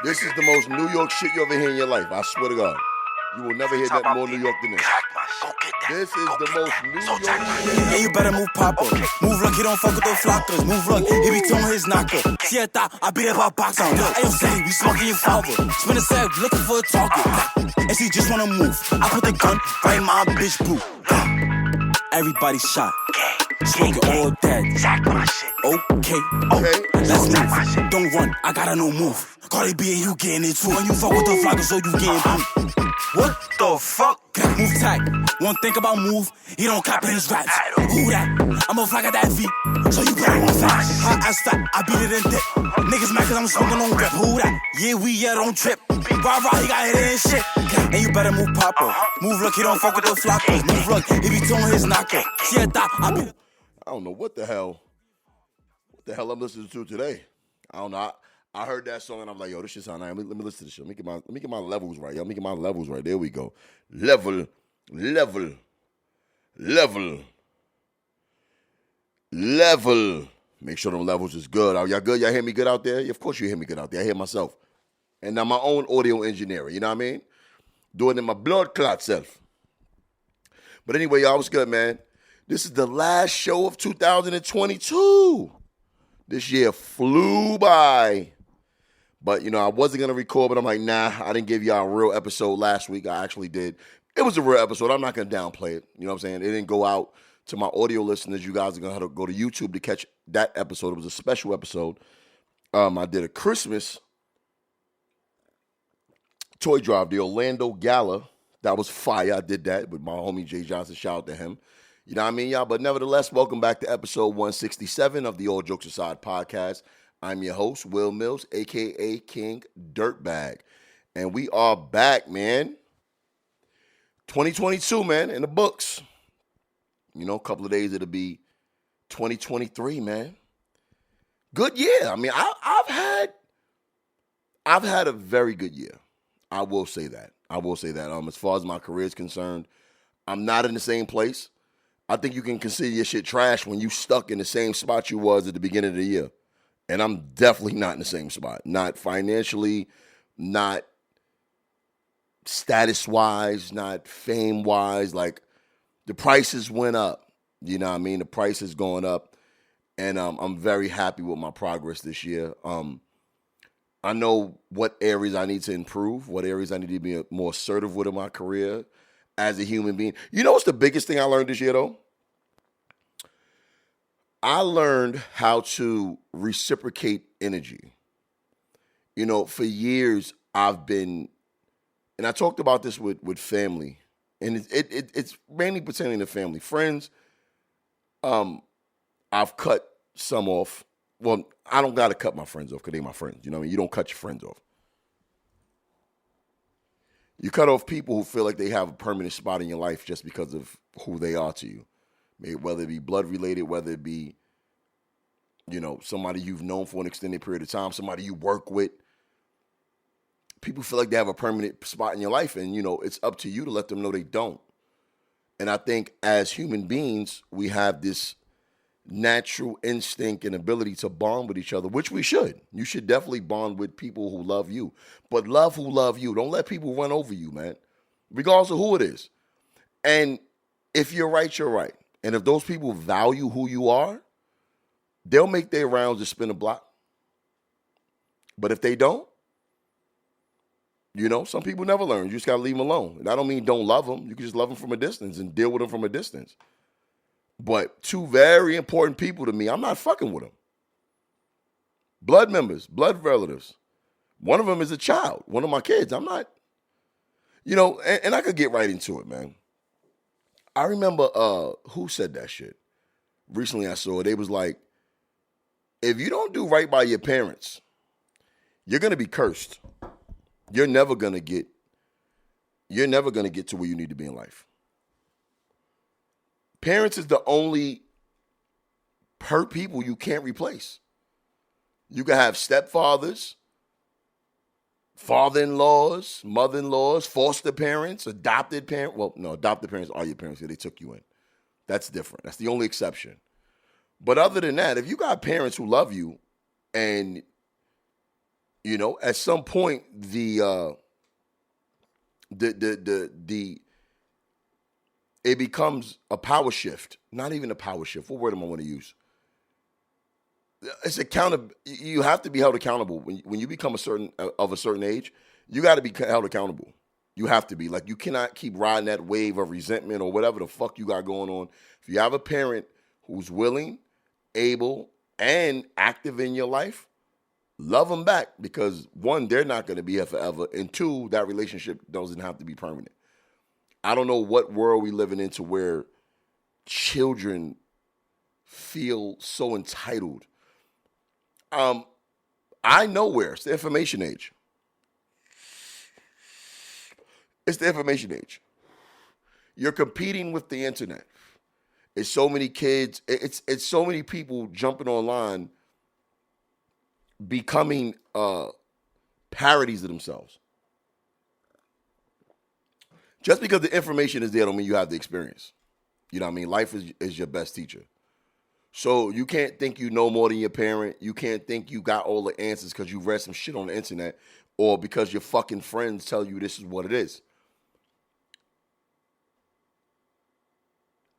This is the most New York shit you ever hear in your life. I swear to God. You will never hear nothing more New York than this. This is the most New York shit. And you better move Papa. Move like he don't fuck with the flockers. Move like he be towing his knocker. See, I thought I beat up our box on. Ayo, City, we smoking your father. Spin a sack, looking for a target. And she just wanna move. I put the gun right in my bitch boot. Everybody shot. Smoking all that. Okay, let's move. Don't run, I got a no move. Cardi B and you getting it too. When you fuck with the flockers, so you getting boot. What the fuck? Move tight. One think about move, he don't copy his raps. Who that? I'm a flock at that V, so you better move fast. Hot ass fat, I beat it in dip. Niggas mad cause I'm smoking on rep. Who that? Yeah, don't trip. Rah, he got hit in shit. And you better move Papa. Move look, he don't fuck with the flockers. Move look, he be towing his knocker. See, I don't know what the hell I'm listening to today. I don't know. I heard that song and I'm like, yo, this shit sound nice. Let me listen to this shit. Let me get my levels right. Yo, let me get my levels right. There we go. Level. Make sure them levels is good. Are y'all good? Y'all hear me good out there? Yeah, of course you hear me good out there. I hear myself. And I'm my own audio engineer. You know what I mean? Doing it in my blood clot self. But anyway, y'all, was good, man. This is the last show of 2022. This year flew by. But, you know, I wasn't going to record, but I'm like, nah, I didn't give y'all a real episode last week. I actually did. It was a real episode. I'm not going to downplay it. You know what I'm saying? It didn't go out to my audio listeners. You guys are going to have to go to YouTube to catch that episode. It was a special episode. I did a Christmas toy drive, the Orlando Gala. That was fire. I did that with my homie Jay Johnson. Shout out to him. You know what I mean, y'all? But nevertheless, welcome back to episode 167 of the All Jokes Aside podcast. I'm your host, Will Mills, a.k.a. King Dirtbag. And we are back, man. 2022, man, in the books. You know, a couple of days it'll be 2023, man. Good year. I mean, I've had a very good year. I will say that. As far as my career is concerned, I'm not in the same place. I think you can consider your shit trash when you stuck in the same spot you was at the beginning of the year. And I'm definitely not in the same spot. Not financially, not status-wise, not fame-wise. Like, the prices went up. You know what I mean? The price is going up. And I'm very happy with my progress this year. I know what areas I need to improve, what areas I need to be more assertive with in my career as a human being. You know what's the biggest thing I learned this year, though? I learned how to reciprocate energy. You know, for years I've been, and I talked about this with family, and it's mainly pertaining to family. Friends, I've cut some off. Well, I don't got to cut my friends off because they're my friends. You know what I mean? You don't cut your friends off. You cut off people who feel like they have a permanent spot in your life just because of who they are to you. Maybe whether it be blood related, whether it be, you know, somebody you've known for an extended period of time, somebody you work with. People feel like they have a permanent spot in your life, and, you know, it's up to you to let them know they don't. And I think as human beings, we have this natural instinct and ability to bond with each other, which we should. You should definitely bond with people who love you. But love who love you. Don't let people run over you, man, regardless of who it is. And if you're right, you're right. And if those people value who you are, they'll make their rounds to spin a block. But if they don't, you know, some people never learn. You just got to leave them alone. And I don't mean don't love them. You can just love them from a distance and deal with them from a distance. But two very important people to me, I'm not fucking with them. Blood members, blood relatives. One of them is a child, one of my kids. I'm not, you know, and I could get right into it, man. I remember who said that shit. Recently I saw it. They was like, if you don't do right by your parents, you're going to be cursed. You're never going to get to where you need to be in life. Parents is the only people you can't replace. You can have stepfathers, father-in-laws, mother-in-laws, foster parents, adopted parents. Well, no, adopted parents are your parents because they took you in. That's different. That's the only exception. But other than that, if you got parents who love you, And, at some point, it becomes a power shift. Not even a power shift. What word am I want to use? It's you have to be held accountable when you become a certain age. You got to be held accountable. You have to be. Like, you cannot keep riding that wave of resentment or whatever the fuck you got going on. If you have a parent who's willing, able, and active in your life, love them back, because one, they're not going to be here forever, and two, that relationship doesn't have to be permanent. I don't know what world we living into where children feel so entitled. I know where. It's the information age. It's the information age. You're competing with the internet. It's so many kids. It's so many people jumping online, becoming parodies of themselves. Just because the information is there don't mean you have the experience. You know what I mean? Life is your best teacher. So you can't think you know more than your parent. You can't think you got all the answers because you read some shit on the internet or because your fucking friends tell you this is what it is.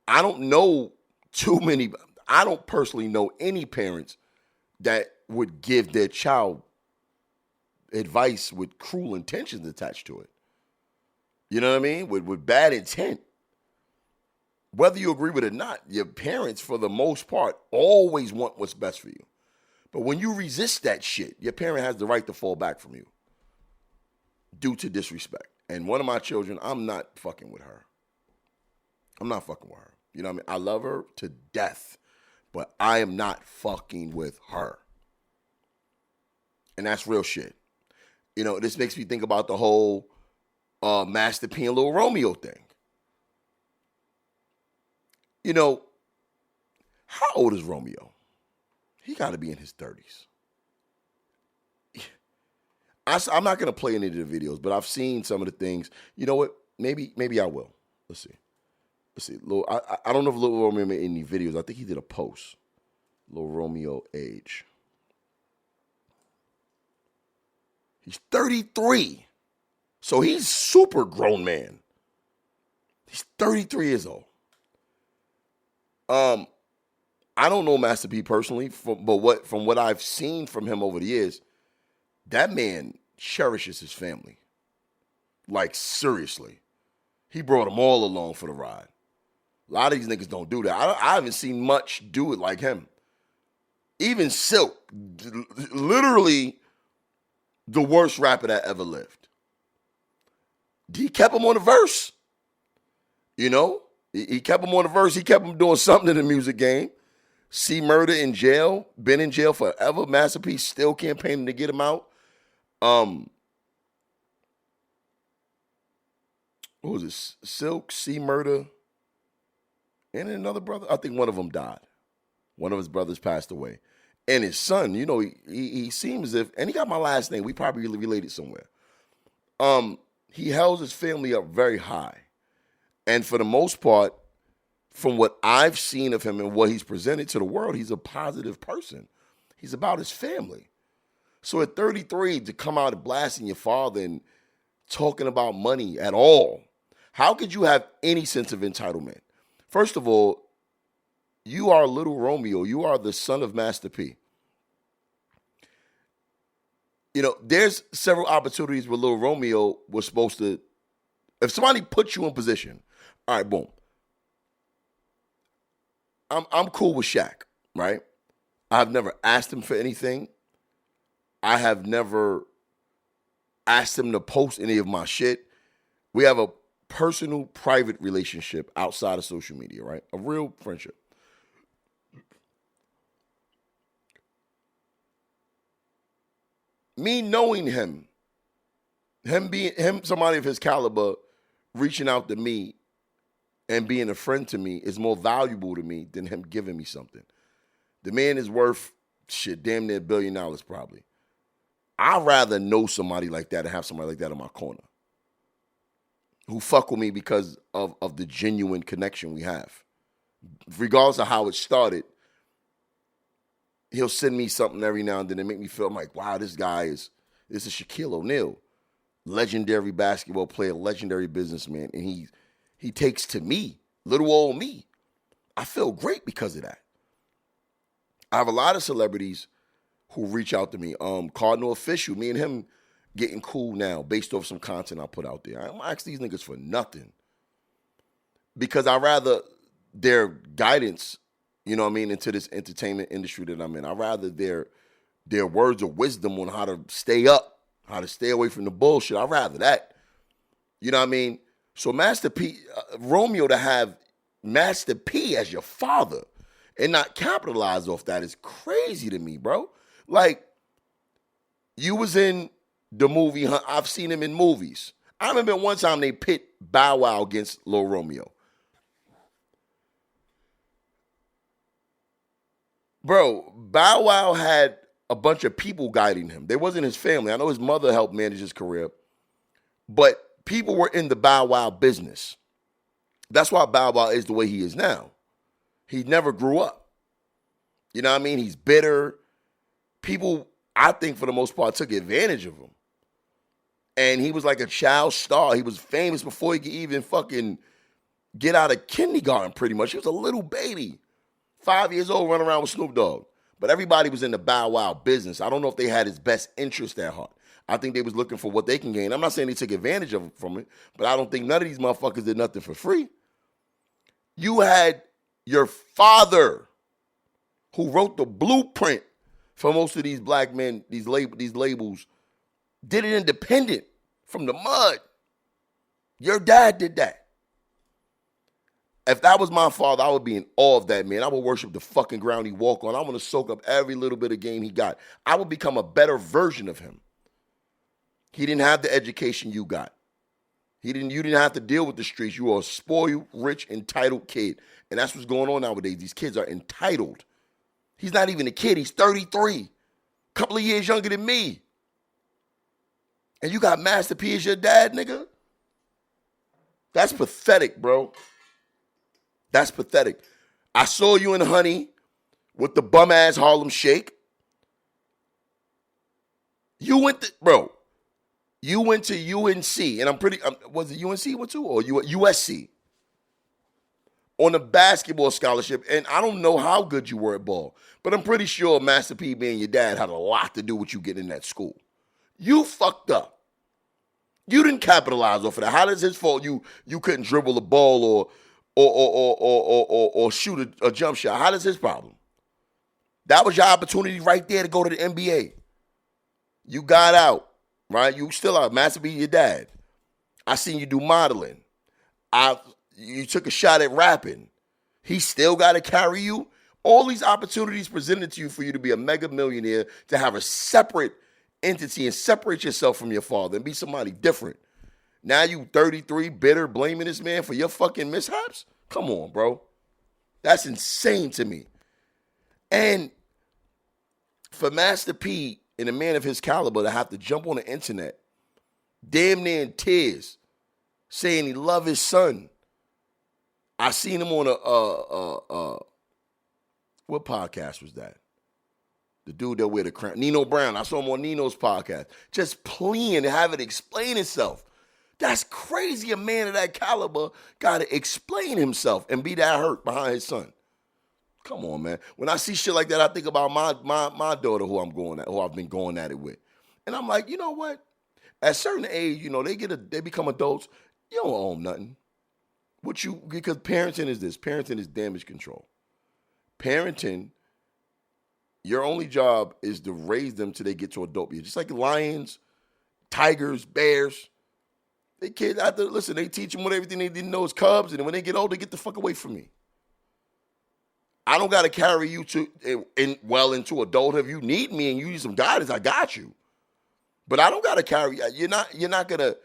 I don't personally know any parents that would give their child advice with cruel intentions attached to it. You know what I mean? With bad intent. Whether you agree with it or not, your parents, for the most part, always want what's best for you. But when you resist that shit, your parent has the right to fall back from you due to disrespect. And one of my children, I'm not fucking with her. I'm not fucking with her. You know what I mean? I love her to death, but I am not fucking with her. And that's real shit. This makes me think about the whole Master P and Lil Romeo thing. How old is Romeo? He got to be in his 30s. I'm not going to play any of the videos, but I've seen some of the things. You know what? Maybe I will. Let's see. I don't know if Lil Romeo made any videos. I think he did a post. Lil Romeo age. He's 33. So he's super grown man. He's 33 years old. I don't know Master P personally, from what I've seen from him over the years, that man cherishes his family. Like, seriously. He brought them all along for the ride. A lot of these niggas don't do that. I haven't seen much do it like him. Even Silk, literally the worst rapper that ever lived. He kept him on the verse. He kept him on the verse. He kept him doing something in the music game. C Murder in jail. Been in jail forever. Master P still campaigning to get him out. What was it? Silk, C Murder, and another brother. I think one of them died. One of his brothers passed away. And his son, he seems as if, and he got my last name. We probably related somewhere. He held his family up very high. And for the most part, from what I've seen of him and what he's presented to the world, he's a positive person. He's about his family. So at 33, to come out and blasting your father and talking about money at all, how could you have any sense of entitlement? First of all, you are Little Romeo. You are the son of Master P. There's several opportunities where Little Romeo was supposed to, if somebody put you in position, all right, boom. I'm cool with Shaq, right? I've never asked him for anything. I have never asked him to post any of my shit. We have a personal, private relationship outside of social media, right? A real friendship. Me knowing him being somebody of his caliber, reaching out to me and being a friend to me is more valuable to me than him giving me something. The man is worth damn near $1 billion probably. I'd rather know somebody like that and have somebody like that in my corner who fuck with me because of the genuine connection we have. Regardless of how it started, he'll send me something every now and then and make me feel like, wow, this is Shaquille O'Neal, legendary basketball player, legendary businessman, and he takes to me, little old me. I feel great because of that. I have a lot of celebrities who reach out to me. Cardinal Official, me and him getting cool now based off some content I put out there. I don't ask these niggas for nothing because I rather their guidance, you know what I mean, into this entertainment industry that I'm in. I rather their words of wisdom on how to stay up, how to stay away from the bullshit. I rather that. You know what I mean? So Master P, Romeo, to have Master P as your father and not capitalize off that is crazy to me, bro. Like, you was in the movie, I've seen him in movies. I remember one time they pit Bow Wow against Lil Romeo. Bro, Bow Wow had a bunch of people guiding him. They wasn't his family. I know his mother helped manage his career, but people were in the Bow Wow business. That's why Bow Wow is the way he is now. He never grew up. You know what I mean? He's bitter. People, I think for the most part, took advantage of him. And he was like a child star. He was famous before he could even fucking get out of kindergarten, pretty much. He was a little baby, 5 years old, running around with Snoop Dogg. But everybody was in the Bow Wow business. I don't know if they had his best interest at heart. I think they was looking for what they can gain. I'm not saying they took advantage of from it, but I don't think none of these motherfuckers did nothing for free. You had your father who wrote the blueprint for most of these black men, these labels, did it independent from the mud. Your dad did that. If that was my father, I would be in awe of that man. I would worship the fucking ground he walked on. I want to soak up every little bit of game he got. I would become a better version of him. He didn't have the education you got. You didn't have to deal with the streets. You are a spoiled, rich, entitled kid. And that's what's going on nowadays. These kids are entitled. He's not even a kid. He's 33. A couple of years younger than me. And you got Master P as your dad, nigga? That's pathetic, bro. That's pathetic. I saw you in Honey with the bum-ass Harlem Shake. You went to UNC, and was it UNC you went to or USC? On a basketball scholarship, and I don't know how good you were at ball, but I'm pretty sure Master P being your dad had a lot to do with you getting in that school. You fucked up. You didn't capitalize off of that. How is his fault you couldn't dribble the ball or shoot a jump shot? How is his problem? That was your opportunity right there to go to the NBA. You got out, right? You still out. Master P your dad. I seen you do modeling. You took a shot at rapping. He still got to carry you. All these opportunities presented to you for you to be a mega millionaire, to have a separate entity and separate yourself from your father and be somebody different. Now you 33, bitter, blaming this man for your fucking mishaps? Come on, bro. That's insane to me. And for Master P and a man of his caliber to have to jump on the internet, damn near in tears, saying he love his son. I seen him on what podcast was that? The dude that wear the crown, Nino Brown. I saw him on Nino's podcast, just pleading and have it explain itself. That's crazy. A man of that caliber got to explain himself and be that hurt behind his son. Come on, man. When I see shit like that, I think about my daughter who I've been going at it with, and I'm like, you know what? At a certain age, they become adults. You don't own nothing. Because parenting is this. Parenting is damage control. Parenting, your only job is to raise them till they get to adult years. Just like lions, tigers, bears. They kids out there, listen, they teach them what everything they didn't know is cubs, and then when they get older, get the fuck away from me. I don't got to carry you into adulthood. If you need me and you need some guidance, I got you. But I don't got to carry you. You're not going to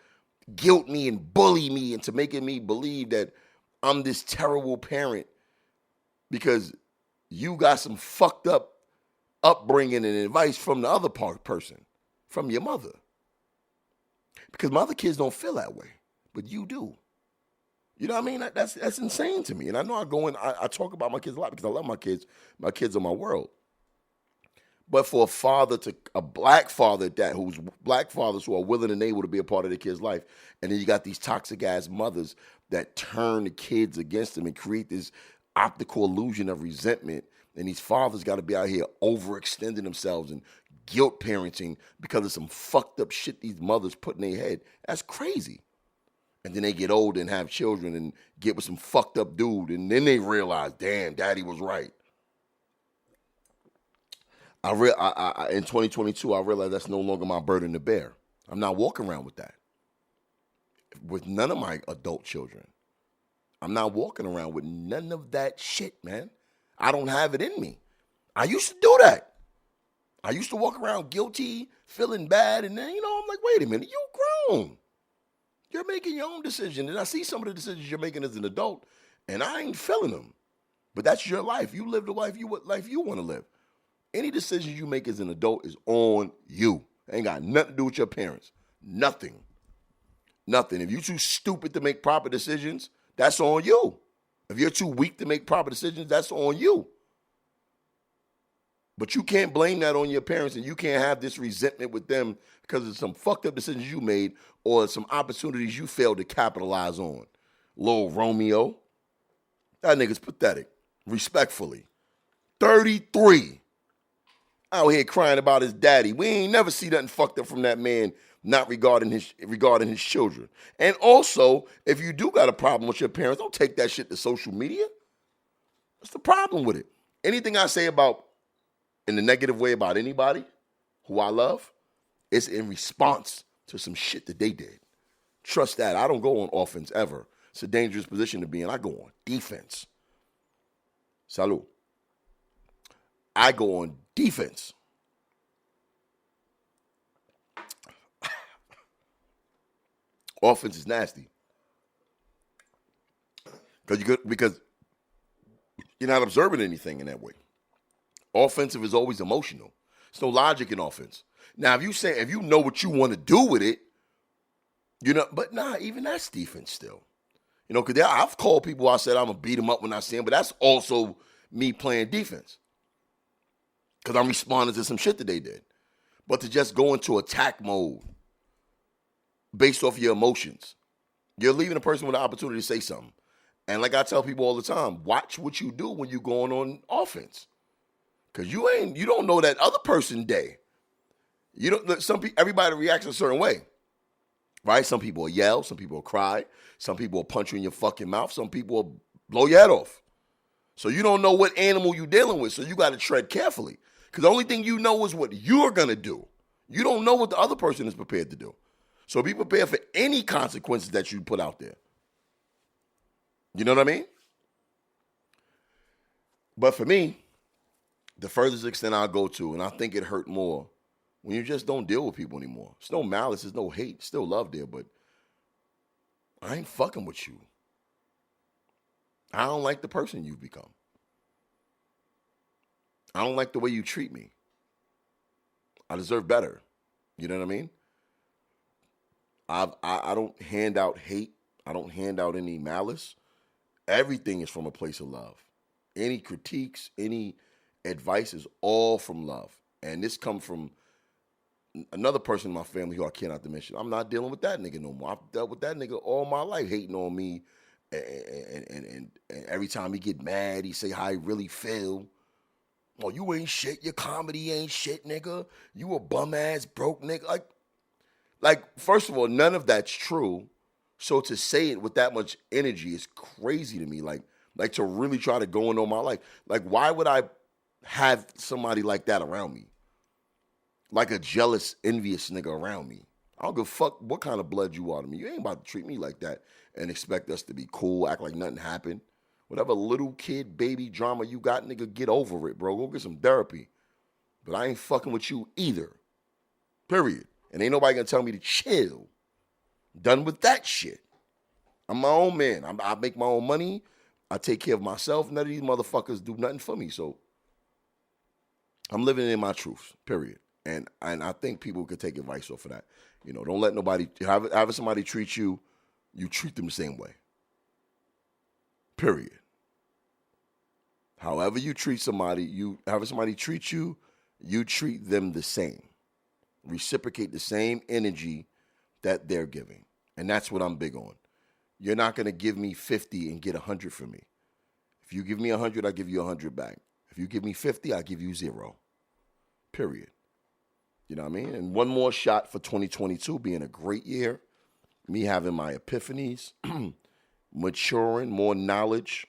guilt me and bully me into making me believe that I'm this terrible parent because you got some fucked up upbringing and advice from the other person, from your mother. Because my other kids don't feel that way, but you do. You know what I mean? That's insane to me. And I know I talk about my kids a lot because I love my kids. My kids are my world. But for a black father at that, who's black fathers who are willing and able to be a part of their kid's life, and then you got these toxic ass mothers that turn the kids against them and create this optical illusion of resentment. And these fathers got to be out here overextending themselves and guilt parenting because of some fucked up shit these mothers put in their head. That's crazy. And then they get older and have children and get with some fucked up dude, and then they realize, damn, daddy was right. In 2022, I realized that's no longer my burden to bear. I'm not walking around with that. With none of my adult children. I'm not walking around with none of that shit, man. I don't have it in me. I used to do that. I used to walk around guilty, feeling bad, and then, I'm like, wait a minute, you grown. You're making your own decision. And I see some of the decisions you're making as an adult, and I ain't feeling them. But that's your life. You live the life you want to live. Any decision you make as an adult is on you. It ain't got nothing to do with your parents. Nothing. Nothing. If you're too stupid to make proper decisions, that's on you. If you're too weak to make proper decisions, that's on you. But you can't blame that on your parents, and you can't have this resentment with them because of some fucked up decisions you made or some opportunities you failed to capitalize on. Lil Romeo, that nigga's pathetic. Respectfully. 33. Out here crying about his daddy. We ain't never see nothing fucked up from that man not regarding his children. And also, if you do got a problem with your parents, don't take that shit to social media. What's the problem with it? Anything I say in the negative way about anybody who I love, it's in response to some shit that they did. Trust that. I don't go on offense ever. It's a dangerous position to be in. I go on defense. Salud. I go on defense. Offense is nasty. Because you're not observing anything in that way. Offensive is always emotional. There's no logic in offense. Now, if you know what you want to do with it, but even that's defense still. Because I've called people, I said I'm going to beat them up when I see them, but that's also me playing defense. Because I'm responding to some shit that they did. But to just go into attack mode based off your emotions, you're leaving a person with an opportunity to say something. And like I tell people all the time, watch what you do when you're going on offense. Because you don't know that other person's day. Everybody reacts a certain way. Right? Some people will yell, some people will cry, some people will punch you in your fucking mouth, some people will blow your head off. So you don't know what animal you're dealing with, so you got to tread carefully. Because the only thing you know is what you're going to do. You don't know what the other person is prepared to do. So be prepared for any consequences that you put out there. You know what I mean? But for me, the furthest extent I'll go to, and I think it hurt more, when you just don't deal with people anymore. There's no malice, there's no hate, still love there, but I ain't fucking with you. I don't like the person you've become. I don't like the way you treat me. I deserve better. You know what I mean? I don't hand out hate. I don't hand out any malice. Everything is from a place of love. Any critiques, any advice is all from love. And this comes from another person in my family who I cannot mention. I'm not dealing with that nigga no more. I've dealt with that nigga all my life, hating on me. And every time he get mad, he say how he really feel. Oh, you ain't shit. Your comedy ain't shit, nigga. You a bum-ass broke nigga. Like, first of all, none of that's true. So to say it with that much energy is crazy to me. Like to really try to go in on my life. Like, why would I have somebody like that around me? Like a jealous, envious nigga around me. I don't give a fuck what kind of blood you are to me. You ain't about to treat me like that and expect us to be cool, act like nothing happened. Whatever little kid, baby drama you got, nigga, get over it, bro. Go get some therapy. But I ain't fucking with you either. Period. And ain't nobody gonna tell me to chill. Done with that shit. I'm my own man. I make my own money. I take care of myself. None of these motherfuckers do nothing for me. So I'm living in my truth, period. And I think people could take advice off of that. Don't let nobody, however somebody treats you, you treat them the same way. Period. However you treat somebody, however somebody treats you, you treat them the same. Reciprocate the same energy that they're giving. And that's what I'm big on. You're not going to give me 50 and get 100 from me. If you give me 100, I give you 100 back. If you give me 50, I give you 0. Period. You know what I mean? And one more shot for 2022 being a great year. Me having my epiphanies, maturing, more knowledge,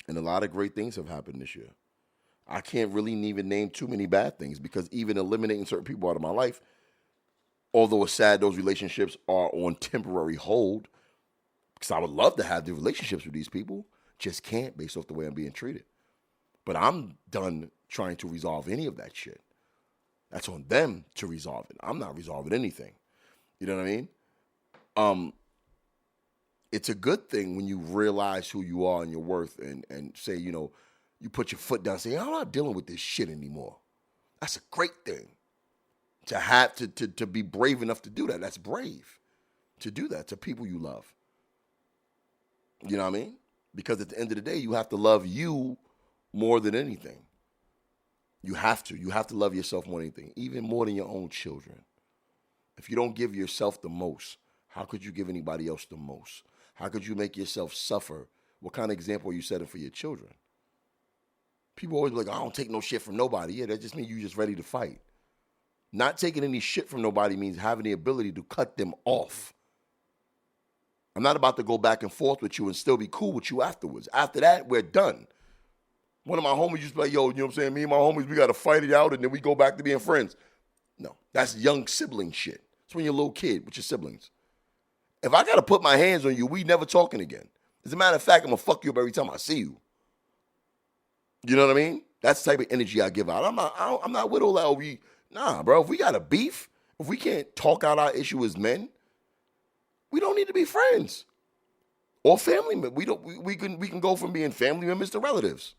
and a lot of great things have happened this year. I can't really even name too many bad things because even eliminating certain people out of my life, although it's sad those relationships are on temporary hold, because I would love to have the relationships with these people, just can't based off the way I'm being treated. But I'm done trying to resolve any of that shit. That's on them to resolve it. I'm not resolving anything. You know what I mean? It's a good thing when you realize who you are and your worth and say, you know, you put your foot down and say, I'm not dealing with this shit anymore. That's a great thing. To have to be brave enough to do that. That's brave to do that to people you love. You know what I mean? Because at the end of the day, you have to love you more than anything. You have to. You have to love yourself more than anything, even more than your own children. If you don't give yourself the most, how could you give anybody else the most? How could you make yourself suffer? What kind of example are you setting for your children? People always be like, I don't take no shit from nobody. Yeah, that just means you're just ready to fight. Not taking any shit from nobody means having the ability to cut them off. I'm not about to go back and forth with you and still be cool with you afterwards. After that, we're done. One of my homies used to be like, yo, you know what I'm saying? Me and my homies, we got to fight it out and then we go back to being friends. No, that's young sibling shit. It's when you're a little kid with your siblings. If I got to put my hands on you, we never talking again. As a matter of fact, I'm going to fuck you up every time I see you. You know what I mean? That's the type of energy I give out. I'm not with all that. Nah, bro, if we got a beef, if we can't talk out our issue as men, we don't need to be friends or family members. We can go from being family members to relatives.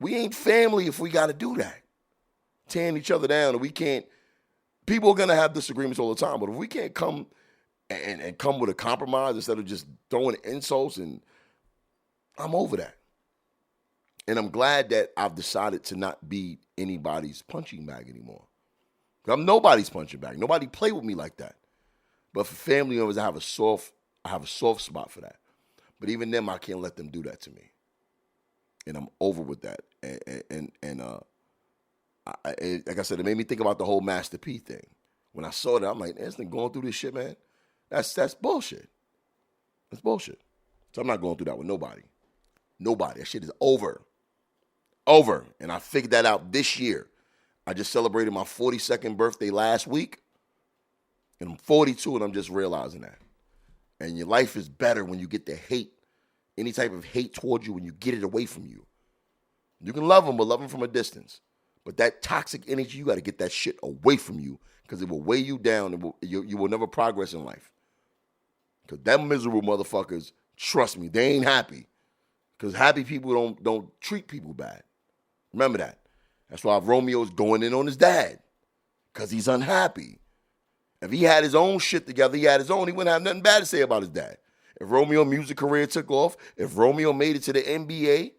We ain't family if we got to do that. Tearing each other down, and we can't. People are gonna have disagreements all the time, but if we can't come and come with a compromise instead of just throwing insults, and I'm over that. And I'm glad that I've decided to not be anybody's punching bag anymore. I'm nobody's punching bag. Nobody play with me like that. But for family members, I have a soft spot for that. But even them, I can't let them do that to me. And I'm over with that. Like I said, it made me think about the whole Master P thing. When I saw that, I'm like, this nigga going through this shit, man. That's bullshit. That's bullshit. So I'm not going through that with nobody. Nobody. That shit is over. Over. And I figured that out this year. I just celebrated my 42nd birthday last week. And I'm 42 and I'm just realizing that. And your life is better when you get the hate, any type of hate towards you, when you get it away from you. You can love them, but love them from a distance. But that toxic energy, you got to get that shit away from you because it will weigh you down and you will never progress in life. Because them miserable motherfuckers, trust me, they ain't happy. Because happy people don't treat people bad. Remember that. That's why Romeo's going in on his dad. Because he's unhappy. If he had his own shit together, he wouldn't have nothing bad to say about his dad. If Romeo's music career took off, if Romeo made it to the NBA,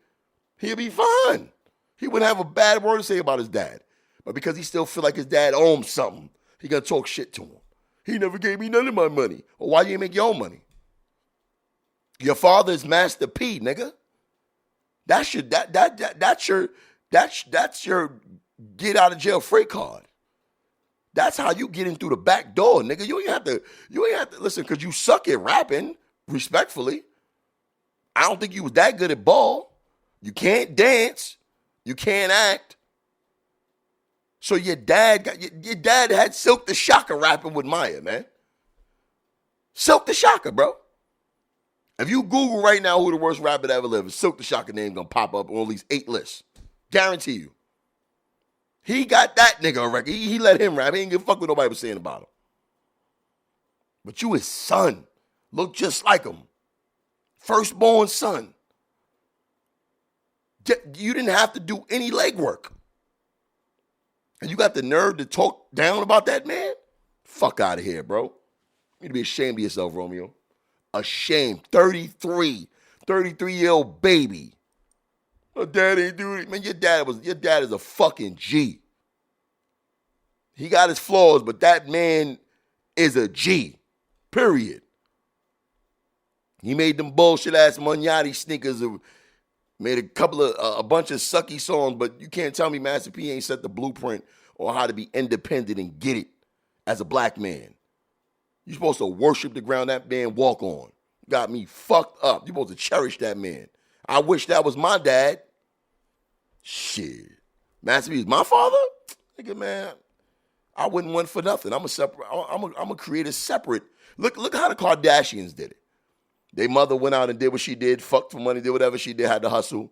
he'll be fine. He wouldn't have a bad word to say about his dad. But because he still feel like his dad owns something, he gonna talk shit to him. He never gave me none of my money. Well, why you ain't make your own money? Your father is Master P, nigga. That's your get out of jail free card. That's how you get in through the back door, nigga. You ain't have to listen, because you suck at rapping, respectfully. I don't think you was that good at ball. You can't dance. You can't act. So your dad had Silk the Shocker rapping with Maya, man. Silk the Shocker, bro. If you Google right now who the worst rapper that ever lived, Silk the Shocker name gonna pop up on at least 8 lists. Guarantee you. He got that nigga a record. He let him rap. He ain't give a fuck what nobody was saying about him. But you his son. Look just like him. Firstborn son. You didn't have to do any legwork. And you got the nerve to talk down about that man? Fuck out of here, bro. You need to be ashamed of yourself, Romeo. Ashamed. 33-year-old baby. My dad ain't doing it. Man, your dad is a fucking G. He got his flaws, but that man is a G. Period. He made them bullshit ass Manjari sneakers. Made a bunch of sucky songs, but you can't tell me Master P ain't set the blueprint on how to be independent and get it as a black man. You're supposed to worship the ground that man walk on. Got me fucked up. You're supposed to cherish that man. I wish that was my dad. Shit. Master P is my father? Nigga, man, I wouldn't want for nothing. I'm a create a separate. Look how the Kardashians did it. Their mother went out and did what she did, fucked for money, did whatever she did, had to hustle.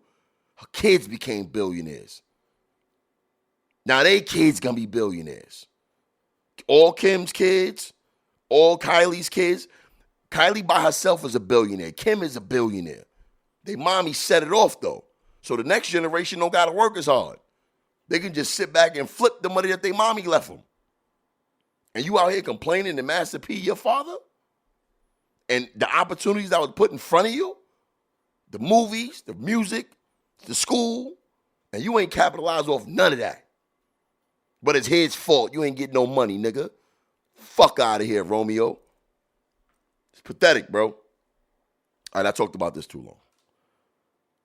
Her kids became billionaires. Now they kids gonna be billionaires. All Kim's kids, all Kylie's kids. Kylie by herself is a billionaire. Kim is a billionaire. They mommy set it off though. So the next generation don't gotta work as hard. They can just sit back and flip the money that they mommy left them. And you out here complaining to Master P, your father? And the opportunities that was put in front of you, the movies, the music, the school, and you ain't capitalized off none of that. But it's his fault. You ain't getting no money, nigga. Fuck out of here, Romeo. It's pathetic, bro. All right, I talked about this too long.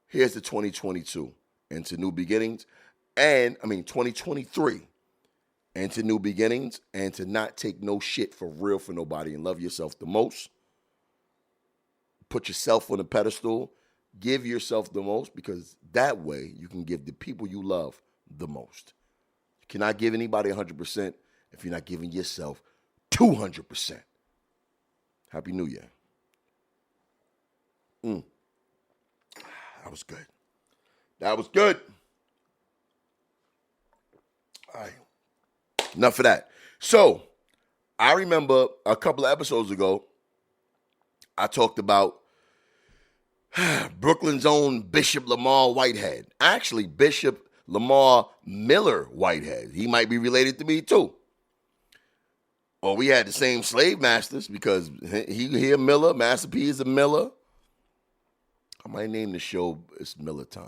Here's the 2022 into new beginnings. 2023 into new beginnings and to not take no shit for real for nobody and love yourself the most. Put yourself on a pedestal. Give yourself the most because that way you can give the people you love the most. You cannot give anybody 100% if you're not giving yourself 200%. Happy New Year. That was good. That was good. All right. Enough of that. So, I remember a couple of episodes ago, I talked about Brooklyn's own Bishop Lamar Whitehead. Actually, Bishop Lamar Miller Whitehead. He might be related to me too. Or we had the same slave masters because he a Miller, Master P is a Miller. I might name the show It's Miller Time.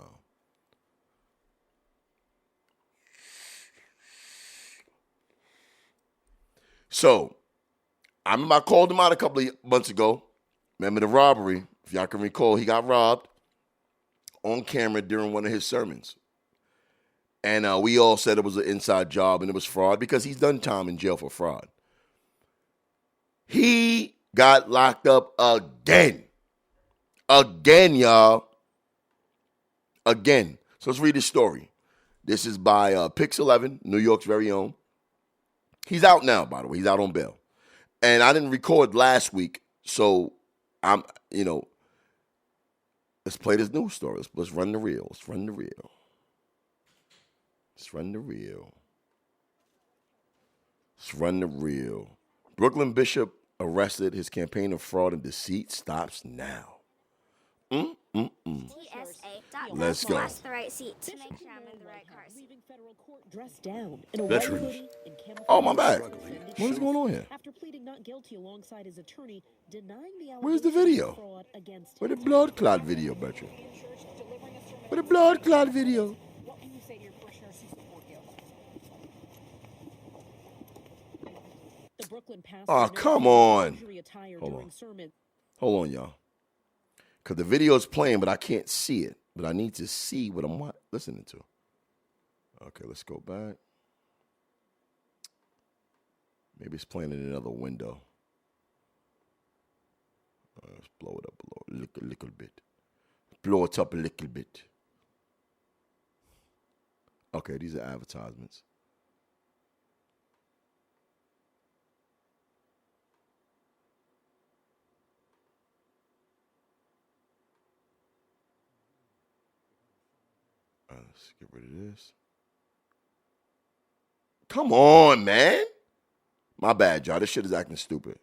So, I remember I called him out a couple of months ago. Remember the robbery? If y'all can recall, he got robbed on camera during one of his sermons. And we all said it was an inside job and it was fraud because he's done time in jail for fraud. He got locked up again. Again, y'all. Again. So let's read his story. This is by Pix 11, New York's very own. He's out now, by the way. He's out on bail. And I didn't record last week, so let's play this news story. Let's run the reel. Let's run the reel. Let's run the reel. Let's run the reel. Brooklyn Bishop arrested. His campaign of fraud and deceit stops now. Let's go. Press the right seat to make sure I'm in the right car seat. Veterans. Oh, my bad. What is going on here? After pleading not guilty alongside his attorney, denying the Where's the video? Where the blood clot video, Bertrand? Where the blood clot video? What can you say to your parishioners who support you? The Brooklyn pastor. Oh, come on. Hold on, y'all. Because the video is playing, but I can't see it. But I need to see what I'm listening to. Okay, let's go back. Maybe it's playing in another window. Let's blow it up a little bit. Blow it up a little bit. Okay, these are advertisements. Let's get rid of this. Come on, man. My bad, y'all. This shit is acting stupid.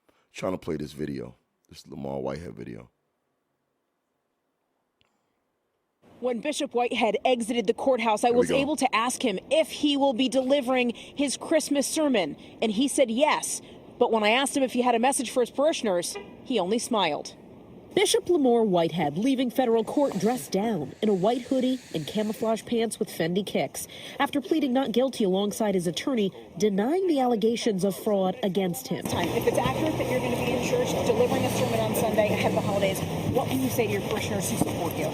I'm trying to play this video. This Lamar Whitehead video. When Bishop Whitehead exited the courthouse, I was able to ask him if he will be delivering his Christmas sermon, and he said yes. But when I asked him if he had a message for his parishioners, he only smiled. Bishop Lamore Whitehead leaving federal court dressed down in a white hoodie and camouflage pants with Fendi kicks after pleading not guilty alongside his attorney, denying the allegations of fraud against him. If it's accurate that you're going to be in church delivering a sermon on Sunday ahead of the holidays, what can you say to your parishioners who support you?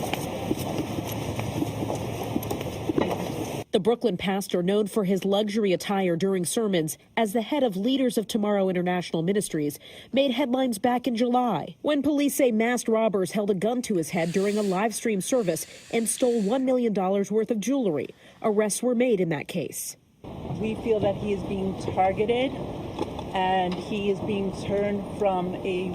The Brooklyn pastor, known for his luxury attire during sermons as the head of Leaders of Tomorrow International Ministries, made headlines back in July when police say masked robbers held a gun to his head during a live stream service and stole $1 million worth of jewelry. Arrests were made in that case. We feel that he is being targeted and he is being turned from a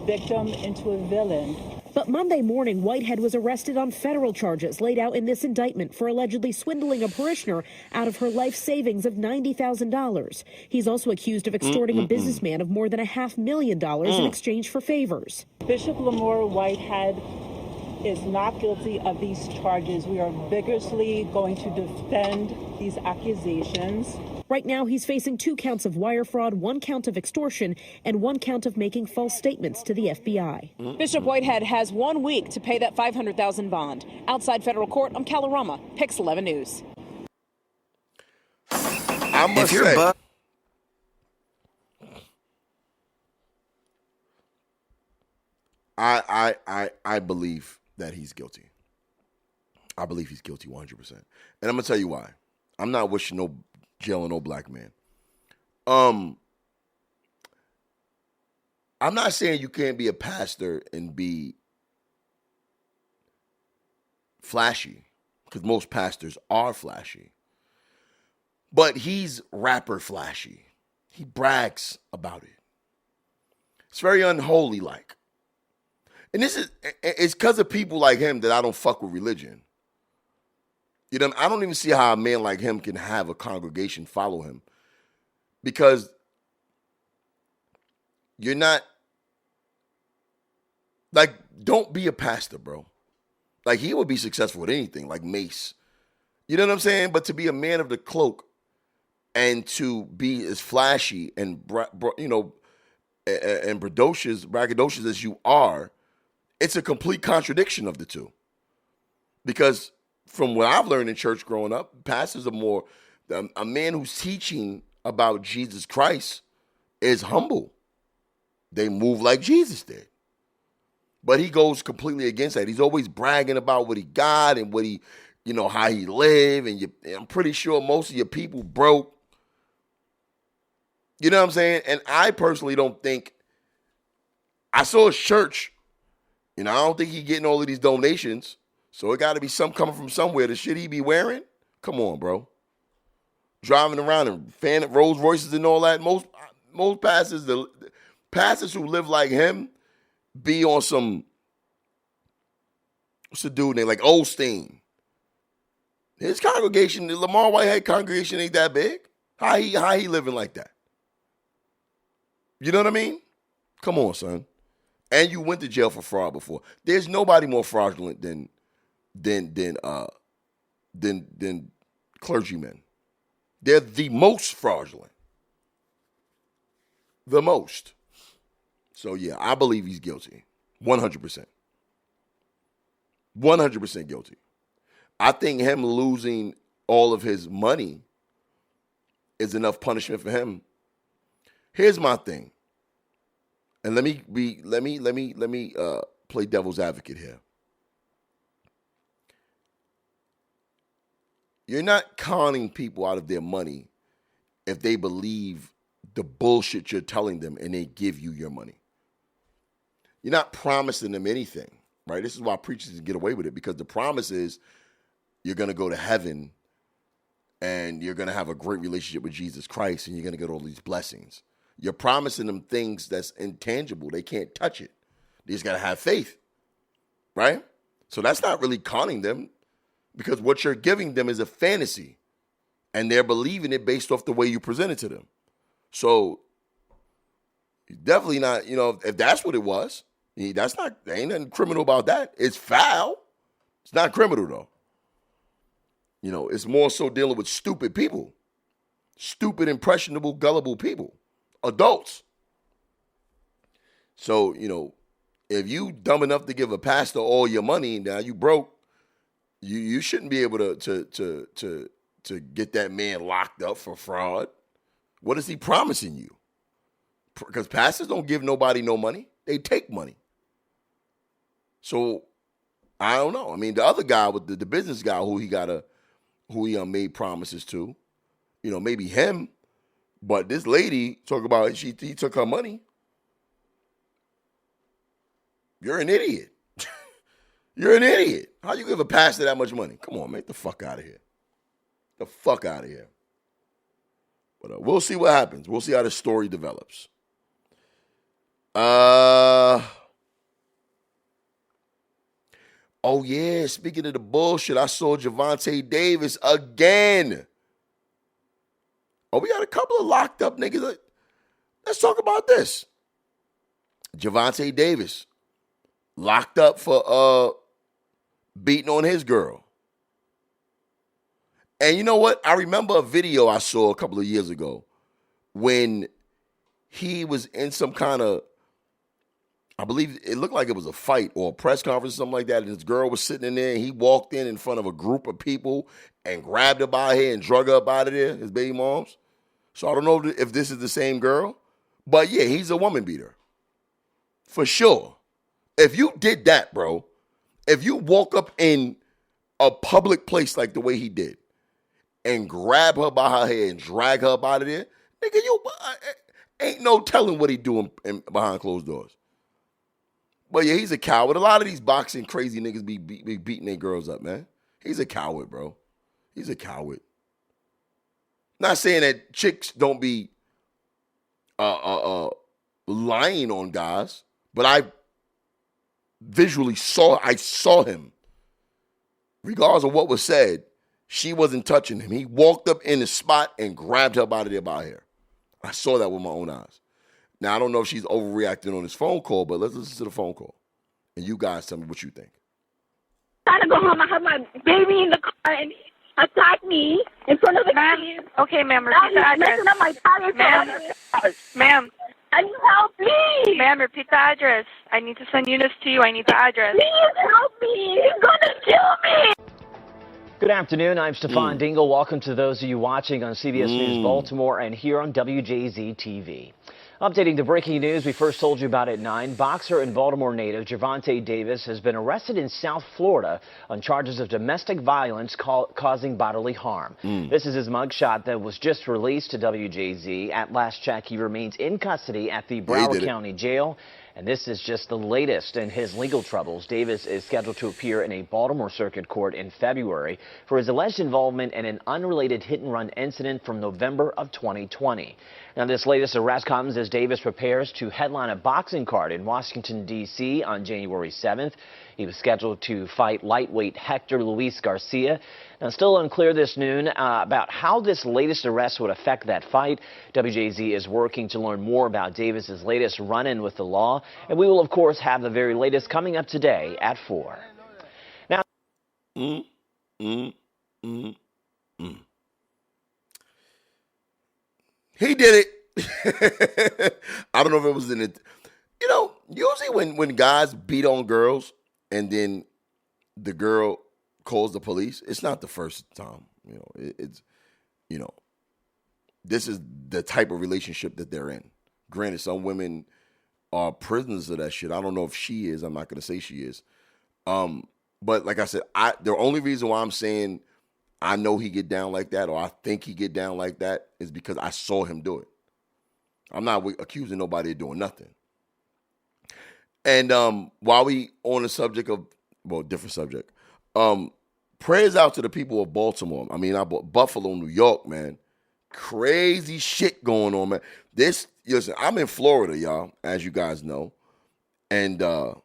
victim into a villain. But Monday morning, Whitehead was arrested on federal charges laid out in this indictment for allegedly swindling a parishioner out of her life savings of $90,000. He's also accused of extorting a businessman of more than $500,000 in exchange for favors. Bishop Lamore Whitehead is not guilty of these charges. We are vigorously going to defend these accusations. Right now, he's facing 2 counts of wire fraud, 1 count of extortion, and 1 count of making false statements to the FBI. Bishop Whitehead has 1 week to pay that $500,000 bond. Outside federal court, I'm Calorama, Pix 11 News. I must say, I believe that he's guilty. I believe he's guilty 100%. And I'm going to tell you why. I'm not wishing no jail on no black man. I'm not saying you can't be a pastor and be flashy, because most pastors are flashy. But he's rapper flashy. He brags about it. It's very unholy like. And it's because of people like him that I don't fuck with religion. You know, I don't even see how a man like him can have a congregation follow him. Because you're not, like, don't be a pastor, bro. Like, he would be successful with anything, like Mace. You know what I'm saying? But to be a man of the cloak and to be as flashy and, and braggadocious as you are, it's a complete contradiction of the two. Because from what I've learned in church growing up, pastors are more, a man who's teaching about Jesus Christ is humble. They move like Jesus did. But he goes completely against that. He's always bragging about what he got and what he, how he lived. And I'm pretty sure most of your people broke. You know what I'm saying? And I personally don't think, I saw his church. I don't think he's getting all of these donations. So it got to be some coming from somewhere. The shit he be wearing? Come on, bro. Driving around in fan Rolls Royces and all that. Most pastors, the pastors who live like him, be on some, what's the dude name? Like Osteen. His congregation, the Lamar Whitehead congregation ain't that big. How he living like that? You know what I mean? Come on, son. And you went to jail for fraud before. There's nobody more fraudulent than clergymen. They're the most fraudulent. The most. So yeah, I believe he's guilty. 100%. 100% guilty. I think him losing all of his money is enough punishment for him. Here's my thing. And let me play devil's advocate here. You're not conning people out of their money if they believe the bullshit you're telling them and they give you your money. You're not promising them anything, right? This is why preachers get away with it, because the promise is you're going to go to heaven and you're going to have a great relationship with Jesus Christ and you're going to get all these blessings. You're promising them things that's intangible. They can't touch it. They just got to have faith, right? So that's not really conning them, because what you're giving them is a fantasy and they're believing it based off the way you present it to them. So definitely not, if that's what it was, there ain't nothing criminal about that. It's foul. It's not criminal though. It's more so dealing with stupid people, stupid, impressionable, gullible people. Adults. So, if you dumb enough to give a pastor all your money, now you broke. You shouldn't be able to get that man locked up for fraud. What is he promising you? Because pastors don't give nobody no money; they take money. So I don't know. I mean, the other guy with the business guy who he made promises to, maybe him, but this lady talk about he took her money. You're an idiot. You're an idiot. How you give a pastor that much money? Come on, man. Get the fuck out of here. The fuck out of here. But we'll see what happens. We'll see how this story develops. Oh, yeah. Speaking of the bullshit, I saw Gervonta Davis again. Oh, we got a couple of locked up niggas. Let's talk about this. Gervonta Davis locked up for beating on his girl. And you know what? I remember a video I saw a couple of years ago when he was in some kind of, I believe it looked like it was a fight or a press conference or something like that, and his girl was sitting in there, and he walked in front of a group of people and grabbed her by her hair and drug her up out of there, his baby moms. So I don't know if this is the same girl, but yeah, he's a woman beater. For sure. If you did that, bro, if you walk up in a public place like the way he did and grab her by her hair and drag her up out of there, nigga, ain't no telling what he doing behind closed doors. But yeah, he's a coward. A lot of these boxing crazy niggas be beating their girls up, man. He's a coward, bro. He's a coward. Not saying that chicks don't be lying on guys, but I visually saw him. Regardless of what was said, she wasn't touching him. He walked up in the spot and grabbed her by the hair. I saw that with my own eyes. Now, I don't know if she's overreacting on this phone call, but let's listen to the phone call. And you guys tell me what you think. Trying to go home. I have my baby in the car and he attacked me in front of the kids. Okay, ma'am, repeat the address. Messing up my tires. Ma'am. Can you help me? Ma'am, repeat the address. I need to send Eunice to you. I need the address. Please help me. He's going to kill me. Good afternoon. I'm Stefan Dingle. Welcome to those of you watching on CBS News Baltimore and here on WJZ TV. Updating the breaking news we first told you about at 9, boxer and Baltimore native Gervonta Davis has been arrested in South Florida on charges of domestic violence causing bodily harm. This is his mugshot that was just released to WJZ. At last check, he remains in custody at the Broward County Jail. And this is just the latest in his legal troubles. Davis is scheduled to appear in a Baltimore Circuit Court in February for his alleged involvement in an unrelated hit-and-run incident from November of 2020. Now, this latest arrest comes as Davis prepares to headline a boxing card in Washington, D.C. on January 7th. He was scheduled to fight lightweight Hector Luis Garcia. Now, still unclear this noon about how this latest arrest would affect that fight. WJZ is working to learn more about Davis's latest run-in with the law, and we will, of course, have the very latest coming up today at 4. Now, He did it. I don't know if it was in it. Usually when guys beat on girls and then the girl calls the police, it's not the first time. This is the type of relationship that they're in. Granted, some women are prisoners of that shit. I don't know if she is. I'm not going to say she is. But like I said, the only reason why I'm saying I know he get down like that or I think he get down like that is because I saw him do it. I'm not accusing nobody of doing nothing. And while we on the subject of, different subject, prayers out to the people of Baltimore. I mean, Buffalo, New York, man. Crazy shit going on, man. Listen, I'm in Florida, y'all, as you guys know. And the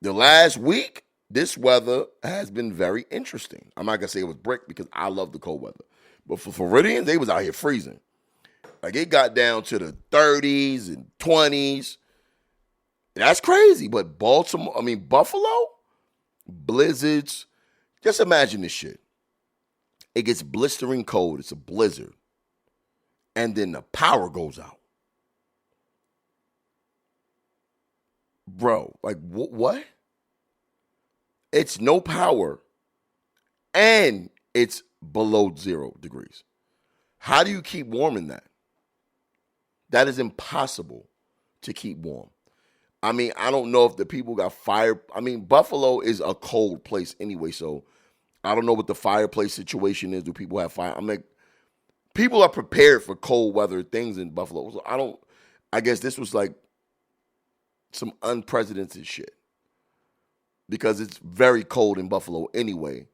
last week, this weather has been very interesting. I'm not going to say it was brick because I love the cold weather. But for Floridians, they was out here freezing. Like, it got down to the 30s and 20s. That's crazy. But Buffalo, blizzards. Just imagine this shit. It gets blistering cold. It's a blizzard. And then the power goes out. bro, like what? It's no power and it's below 0 degrees. How do you keep warm in that? That is impossible to keep warm. I mean, I don't know if the people got fire. I mean, Buffalo is a cold place anyway, so I don't know what the fireplace situation is. Do people have fire? I'm like, people are prepared for cold weather things in Buffalo. So I guess this was like some unprecedented shit because it's very cold in Buffalo anyway.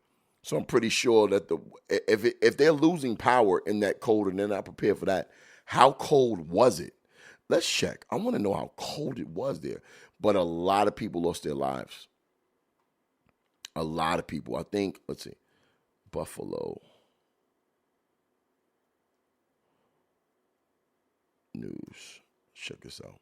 So I'm pretty sure that if they're losing power in that cold and they're not prepared for that, how cold was it? Let's check. I want to know how cold it was there. But a lot of people lost their lives. A lot of people. I think, let's see, Buffalo news. Check this out.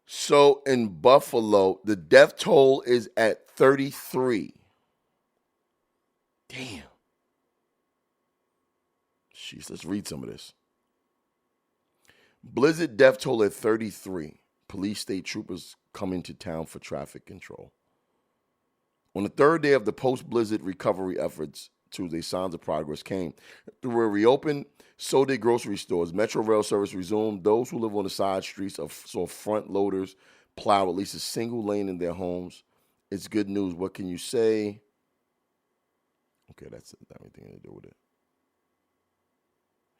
So in Buffalo, the death toll is at 33. Damn. Jeez, let's read some of this. Blizzard death toll at 33. Police state troopers come into town for traffic control. On the third day of the post-blizzard recovery efforts, Tuesday, signs of progress came. Through a reopened, so did grocery stores. Metro rail service resumed. Those who live on the side streets saw front loaders plow at least a single lane in their homes. It's good news. What can you say? Okay, that's not anything to do with it.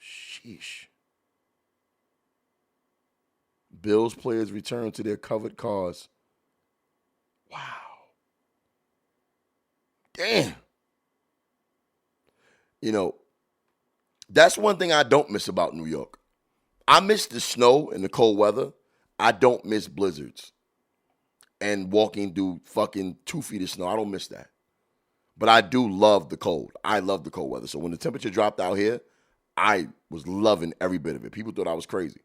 Sheesh. Bills players return to their covered cars. Wow. Damn. You know, that's one thing I don't miss about New York. I miss the snow and the cold weather. I don't miss blizzards and walking through fucking 2 feet of snow. I don't miss that. But I do love the cold. I love the cold weather. So when the temperature dropped out here, I was loving every bit of it. People thought I was crazy.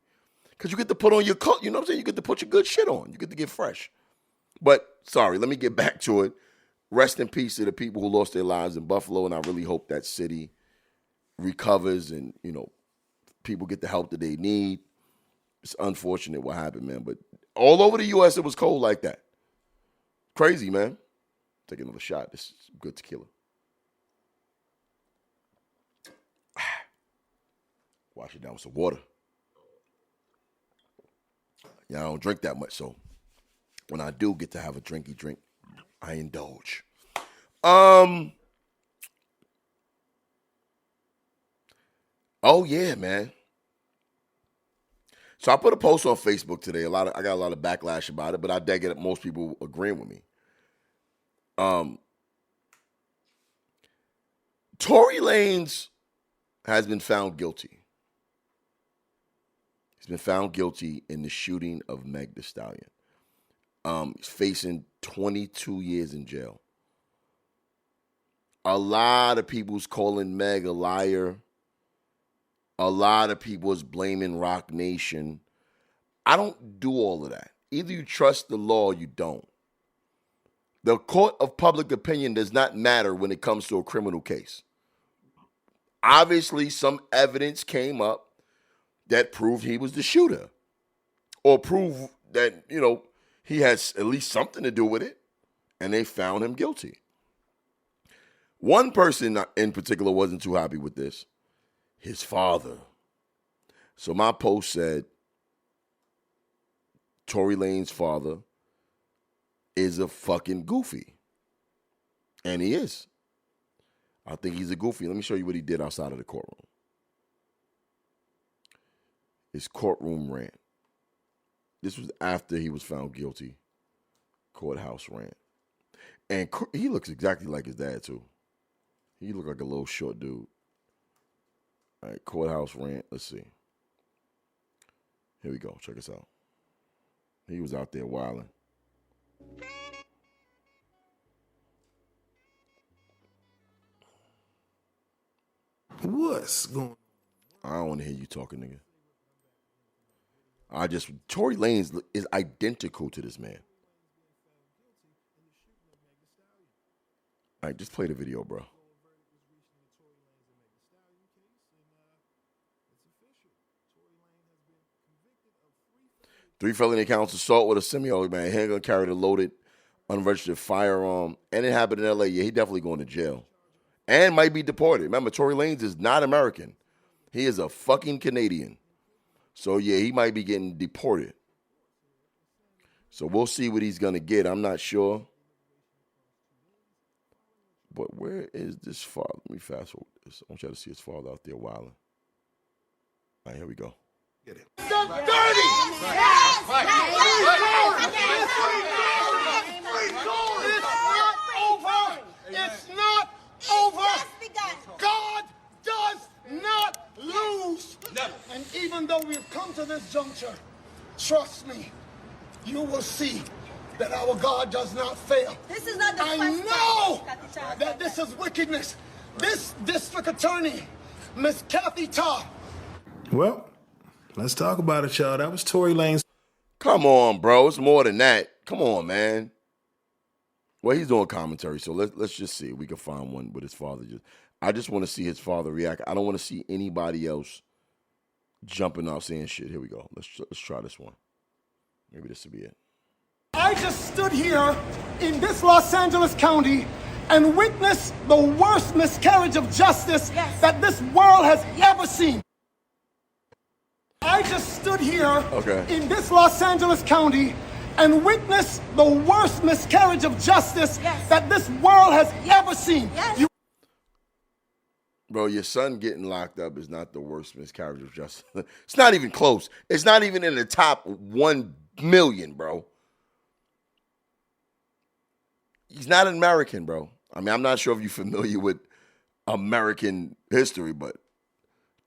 Because you get to put on your coat, you know what I'm saying? You get to put your good shit on. You get to get fresh. But, sorry, let me get back to it. Rest in peace to the people who lost their lives in Buffalo, and I really hope that city recovers and, you know, people get the help that they need. It's unfortunate what happened, man. But all over the U.S., it was cold like that. Crazy, man. Take another shot. This is good tequila. Wash it down with some water. Yeah, I don't drink that much, so when I do get to have a drinky drink, I indulge. Oh yeah, man. So I put a post on Facebook today. I got a lot of backlash about it, but I did get most people agreeing with me. Tory Lanez has been found guilty. He's been found guilty in the shooting of Meg Thee Stallion. He's facing 22 years in jail. A lot of people's calling Meg a liar. A lot of people is blaming Rock Nation. I don't do all of that. Either you trust the law or you don't. The court of public opinion does not matter when it comes to a criminal case. Obviously, some evidence came up that proved he was the shooter or proved that, you know, he has at least something to do with it, and they found him guilty. One person in particular wasn't too happy with this, his father. So my post said, Tory Lanez's father is a fucking goofy. And he is. I think he's a goofy. Let me show you what he did outside of the courtroom. His courtroom rant. This was after he was found guilty. Courthouse rant. And he looks exactly like his dad, too. He looked like a little short dude. All right, courthouse rant. Let's see. Here we go. Check this out. He was out there wilding. What's going on? I don't want to hear you talking, nigga. Tory Lanez is identical to this man. All right, just play the video, bro. 3 felony counts: assault with a semi-automatic handgun, carried a loaded, unregistered firearm, and it happened in L.A. Yeah, he definitely going to jail, and might be deported. Remember, Tory Lanez is not American; he is a fucking Canadian. So yeah, he might be getting deported. So we'll see what he's gonna get. I'm not sure. But where is this father? Let me fast forward this. I want y'all to see his father out there wilding. All right, here we go. Get it. It's not over. God does not lose. Never. And even though we've come to this juncture, trust me, you will see that our God does not fail. This is not the I know that this is wickedness. This district attorney, Miss Kathy Todd. Well, let's talk about it, y'all. That was Tory Lanez. Come on, bro. It's more than that. Come on, man. Well, he's doing commentary, so let's just see if we can find one with his father. I just want to see his father react. I don't want to see anybody else jumping off saying shit. Here we go. Let's try this one. Maybe this will be it. I just stood here in this Los Angeles County and witnessed the worst miscarriage of justice that this world has ever seen. I just stood here in this Los Angeles County and witnessed the worst miscarriage of justice that this world has ever seen. Bro, your son getting locked up is not the worst miscarriage of justice. It's not even close. It's not even in the top 1 million, bro. He's not an American, bro. I mean, I'm not sure if you're familiar with American history, but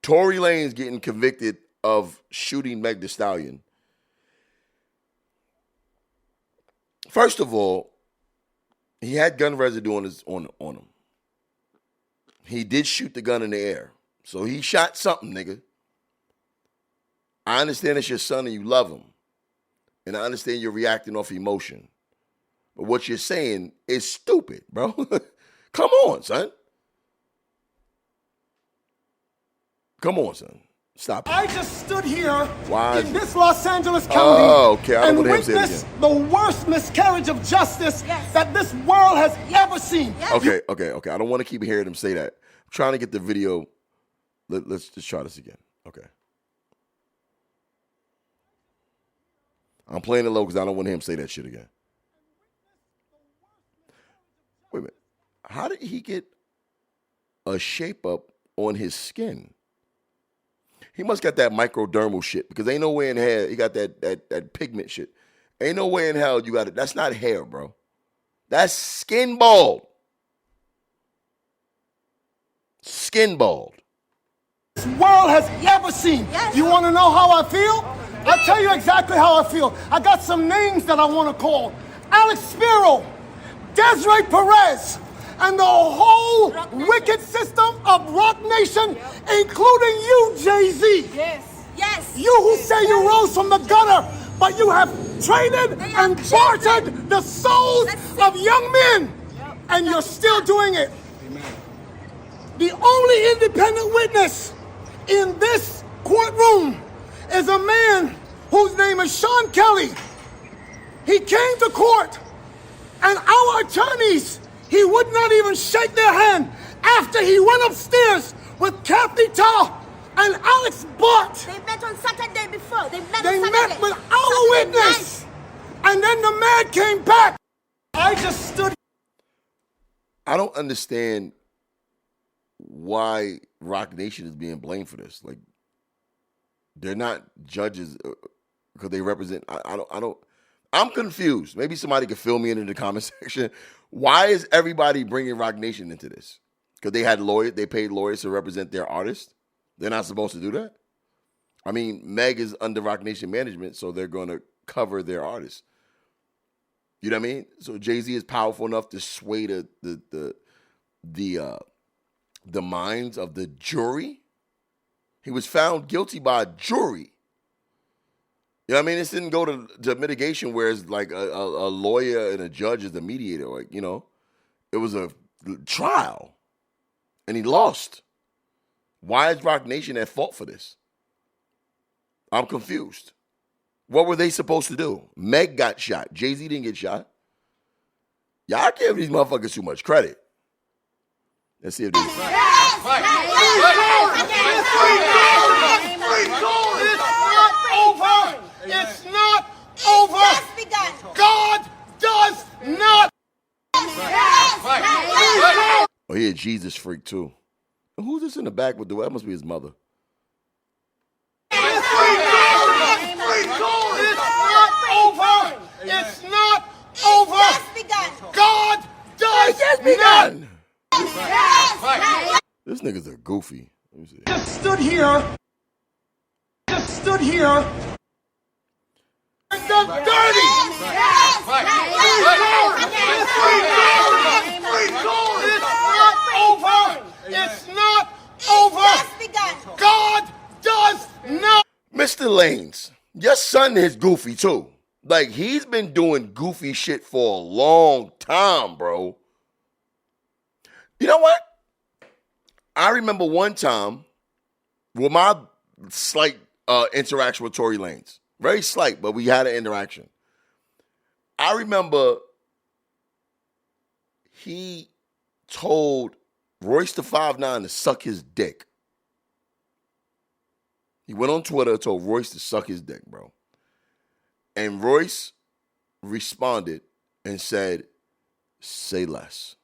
Tory Lanez getting convicted of shooting Meg Thee Stallion. First of all, he had gun residue on him. He did shoot the gun in the air. So he shot something, nigga. I understand it's your son and you love him. And I understand you're reacting off emotion. But what you're saying is stupid, bro. Come on, son. Come on, son. Stop it. I just stood here in this Los Angeles County and witnessed the worst miscarriage of justice that this world has ever seen. Okay. I don't want to keep hearing him say that. I'm trying to get the video. Let's just try this again. Okay. I'm playing it low because I don't want him to say that shit again. Wait a minute. How did he get a shape up on his skin? He must got that microdermal shit because ain't no way in hell he got that pigment shit. Ain't no way in hell you got it. That's not hair, bro. That's skin bald. Skin bald. This world has ever seen. You want to know how I feel? I'll tell you exactly how I feel. I got some names that I want to call. Alex Spiro, Desiree Perez, and the whole wicked system of Rock Nation, including you, Jay-Z. Yes. You who say you rose from the gutter, but you have traded and bartered the souls of young men, and you're still doing it. The only independent witness in this courtroom is a man whose name is Sean Kelly. He came to court, and our attorneys, he would not even shake their hand after he went upstairs with Kathy Ta and Alex Bart. They met on Saturday before. They met with our witness. And then the man came back. I just stood. I don't understand why Rock Nation is being blamed for this. Like, they're not judges because they represent. I don't. I'm confused. Maybe somebody could fill me in the comment section. Why is everybody bringing Rock Nation into this? Because they had lawyers. They paid lawyers to represent their artists. They're not supposed to do that. I mean, Meg is under Rock Nation management, so they're going to cover their artists. You know what I mean? So Jay-Z is powerful enough to sway the minds of the jury. He was found guilty by a jury. You know what I mean? This didn't go to mitigation where it's like a lawyer and a judge is the mediator. Like, you know, it was a trial, and he lost. Why is Rock Nation at fault for this? I'm confused. What were they supposed to do? Meg got shot. Jay-Z didn't get shot. Y'all give these motherfuckers too much credit. Let's see if they... It's not over. God does not. Oh, yeah, Jesus freak too. Who's this in the back with the... That must be his mother. It's not over. It's not over. God does not. This nigga's a goofy. Let me see. Just stood here. And done dirty. It's not over. God does not. Mr. Lanez, your son is goofy too. Like, he's been doing goofy shit for a long time, bro. You know what? I remember one time with my slight interaction with Tory Lanez. Very slight, but we had an interaction. I remember he told Royce the 5'9" to suck his dick. He went on Twitter and told Royce to suck his dick, bro. And Royce responded and said, say less.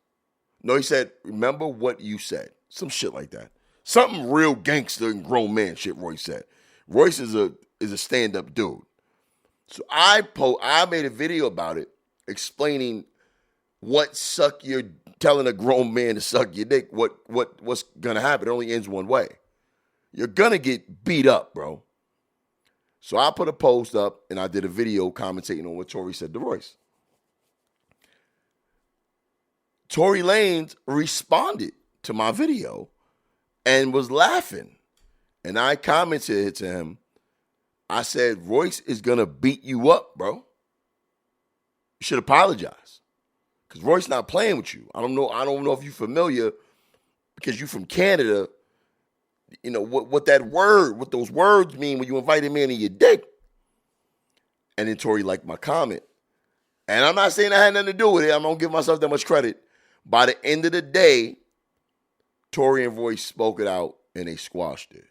No, he said, remember what you said. Some shit like that. Something real gangster and grown man shit Royce said. Royce is a stand-up dude. So I made a video about it explaining you're telling a grown man to suck your dick, what's gonna happen. It only ends one way. You're gonna get beat up, bro. So I put a post up and I did a video commentating on what Tory said to Royce. Tory Lanez responded to my video and was laughing. And I commented to him, I said, Royce is gonna beat you up, bro. You should apologize. Because Royce not playing with you. I don't know if you're familiar, because you're from Canada, you know, what those words mean when you invite him in your dick. And then Tory liked my comment. And I'm not saying I had nothing to do with it. I'm going to give myself that much credit. By the end of the day, Tory and Royce spoke it out and they squashed it.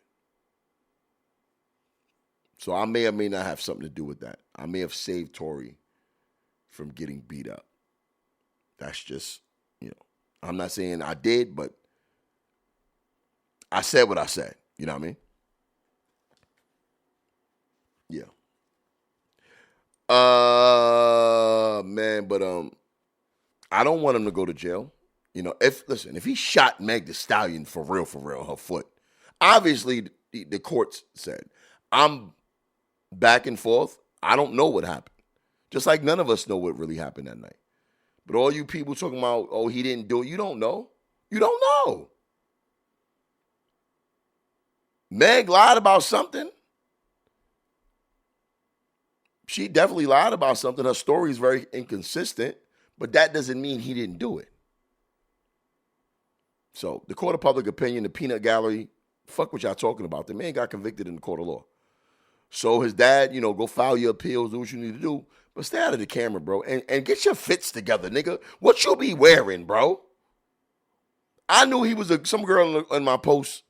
So I may or may not have something to do with that. I may have saved Tory from getting beat up. That's just, you know, I'm not saying I did, but I said what I said. You know what I mean? Yeah. Man, but I don't want him to go to jail. You know, if he shot Meg Thee Stallion for real, her foot, obviously the courts said, I'm back and forth. I don't know what happened. Just like none of us know what really happened that night. But all you people talking about, oh, he didn't do it, you don't know. You don't know. Meg lied about something. She definitely lied about something. Her story is very inconsistent, but that doesn't mean he didn't do it. So the court of public opinion, the peanut gallery, fuck what y'all talking about. The man got convicted in the court of law. So his dad, you know, go file your appeals, do what you need to do, but stay out of the camera, bro, and get your fits together, nigga. What you be wearing, bro? I knew he was some girl in my post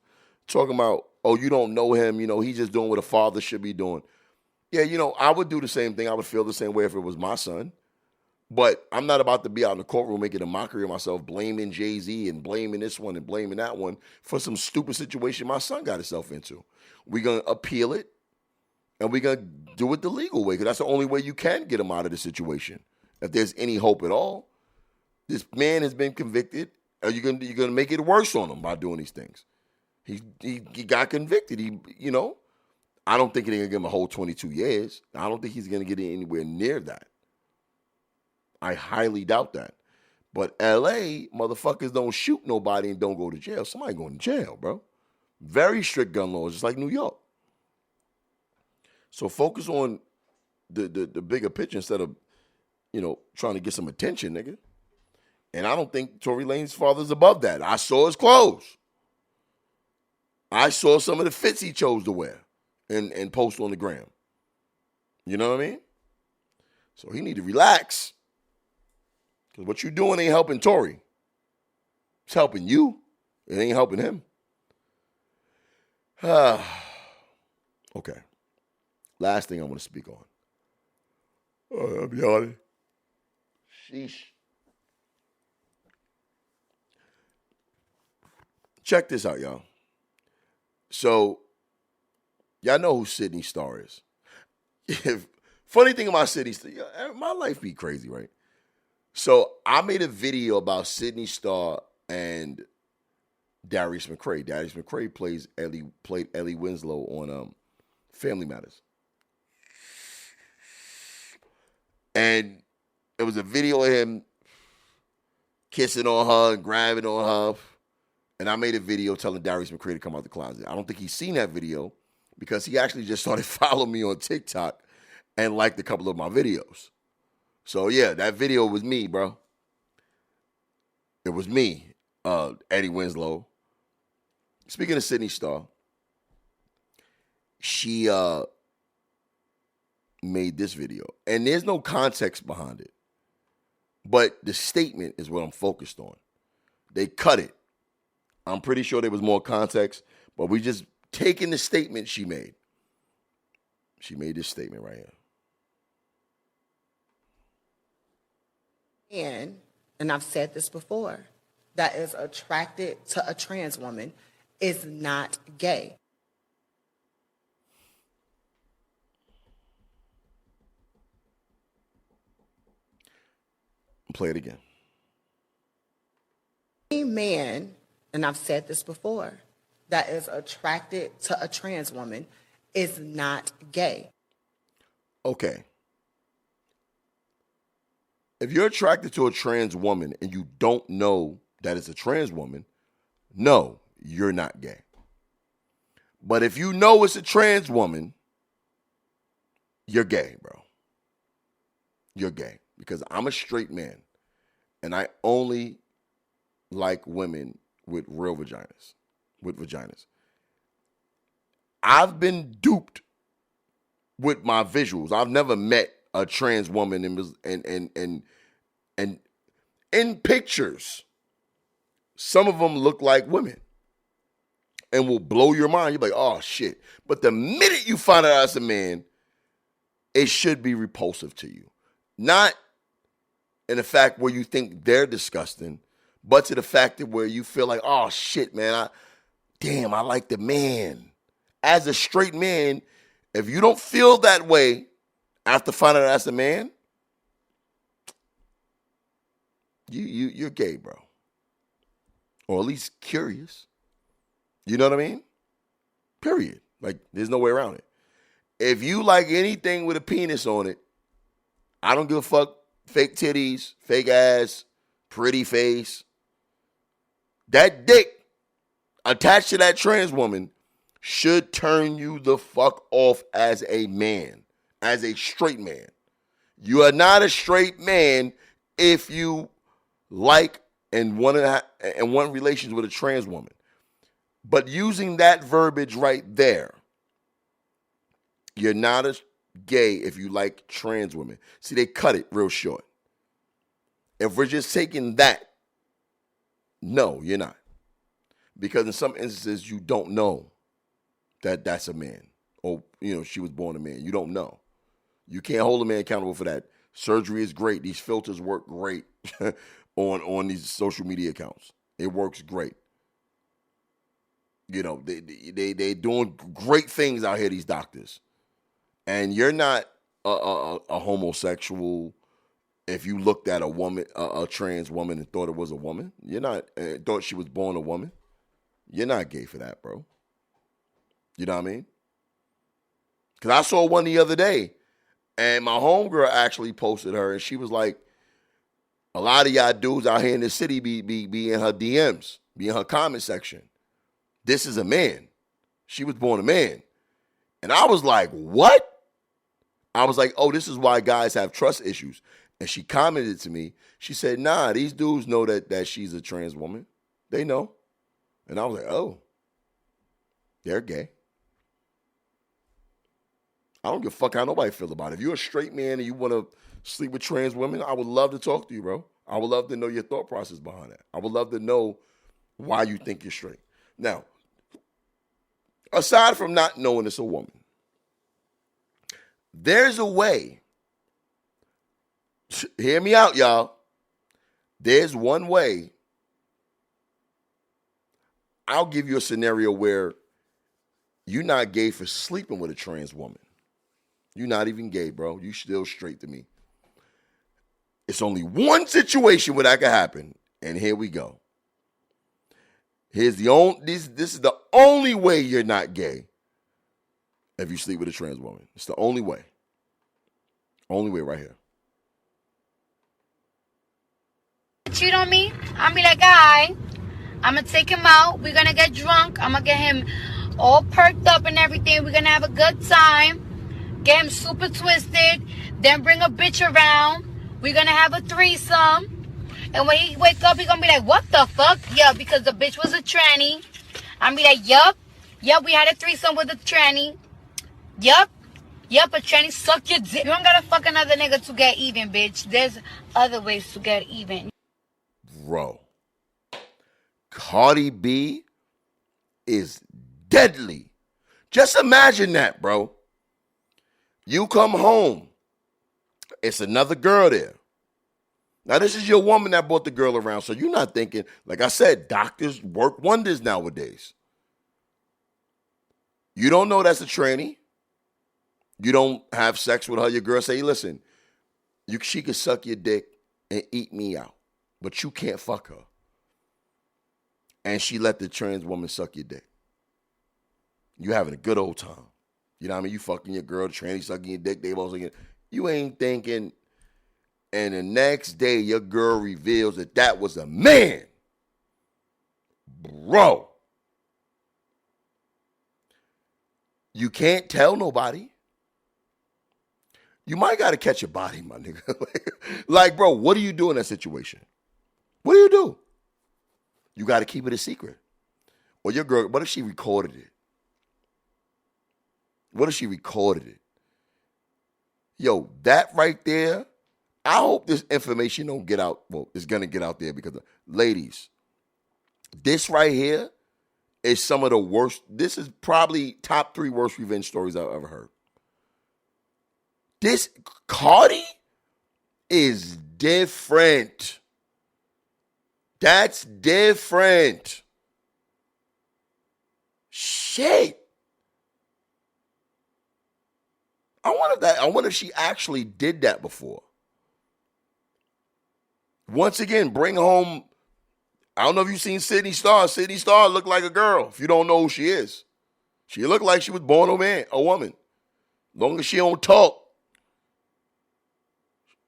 talking about, oh, you don't know him, you know, he's just doing what a father should be doing. Yeah, you know, I would do the same thing. I would feel the same way if it was my son. But I'm not about to be out in the courtroom making a mockery of myself, blaming Jay-Z and blaming this one and blaming that one for some stupid situation my son got himself into. We're going to appeal it, and we're going to do it the legal way, because that's the only way you can get him out of the situation. If there's any hope at all, this man has been convicted. Are you going to make it worse on him by doing these things? He got convicted. You know, I don't think they're going to give him a whole 22 years. I don't think he's going to get anywhere near that. I highly doubt that. But L.A., motherfuckers don't shoot nobody and don't go to jail. Somebody going to jail, bro. Very strict gun laws, just like New York. So focus on the bigger picture instead of, you know, trying to get some attention, nigga. And I don't think Tory Lanez's father's above that. I saw his clothes. I saw some of the fits he chose to wear and post on the gram. You know what I mean? So he need to relax. Because what you doing ain't helping Tory. It's helping you. It ain't helping him. Okay. Last thing I want to speak on. I'll be honest. Sheesh. Check this out, y'all. So, y'all know who Sydney Starr is. Funny thing about Sydney Starr, my life be crazy, right? So, I made a video about Sydney Starr and Darius McCray. Darius McCray played Ellie Winslow on Family Matters. And it was a video of him kissing on her and grabbing on her. And I made a video telling Darius McCray to come out the closet. I don't think he's seen that video because he actually just started following me on TikTok and liked a couple of my videos. So, yeah, that video was me, bro. It was me, Eddie Winslow. Speaking of Sydney Starr, she made this video. And there's no context behind it. But the statement is what I'm focused on. They cut it. I'm pretty sure there was more context, but we just taking the statement she made. She made this statement right here. And I've said this before, that is attracted to a trans woman is not gay. Play it again. Any man, and I've said this before, that is attracted to a trans woman is not gay. Okay. If you're attracted to a trans woman and you don't know that it's a trans woman, no, you're not gay. But if you know it's a trans woman, you're gay, bro. You're gay. Because I'm a straight man and I only like women with real vaginas, I've been duped with my visuals. I've never met a trans woman and in pictures. Some of them look like women and will blow your mind. You're like, oh shit. But the minute you find out it's a man, it should be repulsive to you. Not in the fact where you think they're disgusting, but to the fact that where you feel like, oh shit, man, I like the man. As a straight man, if you don't feel that way after finding out that's a man, you're gay, bro. Or at least curious. You know what I mean? Period. Like, there's no way around it. If you like anything with a penis on it, I don't give a fuck. Fake titties, fake ass, pretty face. That dick attached to that trans woman should turn you the fuck off as a man, as a straight man. You are not a straight man if you like and want relations with a trans woman. But using that verbiage right there, you're not a gay if you like trans women. See, they cut it real short. If we're just taking that, no, you're not. Because in some instances, you don't know that that's a man. Or, she was born a man. You don't know. You can't hold a man accountable for that. Surgery is great. These filters work great on these social media accounts. It works great. They're doing great things out here, these doctors. And you're not a homosexual if you looked at a woman, a trans woman, and thought it was a woman. You're not, thought she was born a woman. You're not gay for that, bro. You know what I mean? Because I saw one the other day, and my homegirl actually posted her, and she was like, a lot of y'all dudes out here in the city be in her DMs, be in her comment section. This is a man. She was born a man. And I was like, what? I was like, oh, this is why guys have trust issues. And she commented to me, she said, nah, these dudes know that she's a trans woman. They know. And I was like, oh, they're gay. I don't give a fuck how nobody feel about it. If you're a straight man and you want to sleep with trans women, I would love to talk to you, bro. I would love to know your thought process behind that. I would love to know why you think you're straight. Now, aside from not knowing it's a woman, there's a way. Hear me out, y'all. There's one way. I'll give you a scenario where you're not gay for sleeping with a trans woman. You're not even gay, bro. You still straight to me. It's only one situation where that could happen, and here we go. This is the only way you're not gay if you sleep with a trans woman. It's the only way. Only way right here. Cheat on me, I'll be like, alright, I'm gonna take him out, we're gonna get drunk, I'm gonna get him all perked up and everything, we're gonna have a good time, get him super twisted, then bring a bitch around, we're gonna have a threesome, and when he wake up, he gonna be like, what the fuck? Yeah, because the bitch was a tranny. I'm be like, yup, we had a threesome with a tranny. Yup, a tranny suck your dick. You don't gotta fuck another nigga to get even, bitch. There's other ways to get even. Bro, Cardi B is deadly. Just imagine that, bro. You come home. It's another girl there. Now, this is your woman that brought the girl around, so you're not thinking, like I said, doctors work wonders nowadays. You don't know that's a tranny. You don't have sex with her. Your girl say, listen, she could suck your dick and eat me out, but you can't fuck her. And she let the trans woman suck your dick. You having a good old time. You know what I mean? You fucking your girl, the tranny sucking your dick, they both sucking. You ain't thinking, and the next day your girl reveals that was a man. Bro. You can't tell nobody. You might got to catch a body, my nigga. Like, bro, what do you do in that situation? What do you do? You got to keep it a secret. Or your girl, what if she recorded it? What if she recorded it? Yo, that right there, I hope this information don't get out. Well, it's going to get out there because, ladies, this right here is some of the worst. This is probably top 3 worst revenge stories I've ever heard. This Cardi is different. That's different. Shit. I wonder if she actually did that before. Once again, bring home. I don't know if you've seen Sydney Starr. Sydney Starr looked like a girl. If you don't know who she is, she looked like she was born a woman. Long as she don't talk,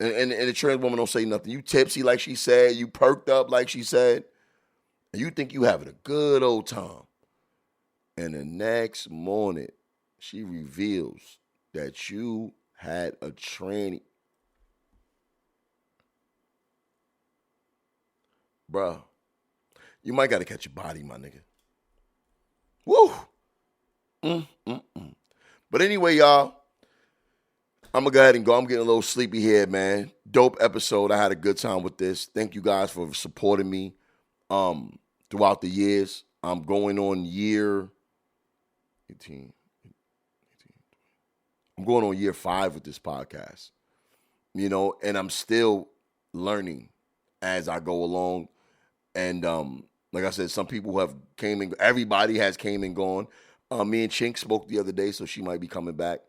and the trans woman don't say nothing. You tipsy like she said. You perked up like she said. And you think you having a good old time. And the next morning, she reveals that you had a tranny. Bruh, you might got to catch a body, my nigga. Woo! But anyway, y'all, I'm going to go ahead and go. I'm getting a little sleepy here, man. Dope episode. I had a good time with this. Thank you guys for supporting me throughout the years. I'm going on year 18. I'm going on year 5 with this podcast. You know, and I'm still learning as I go along. And like I said, some people have came and everybody has came and gone. Me and Chink spoke the other day, so she might be coming back.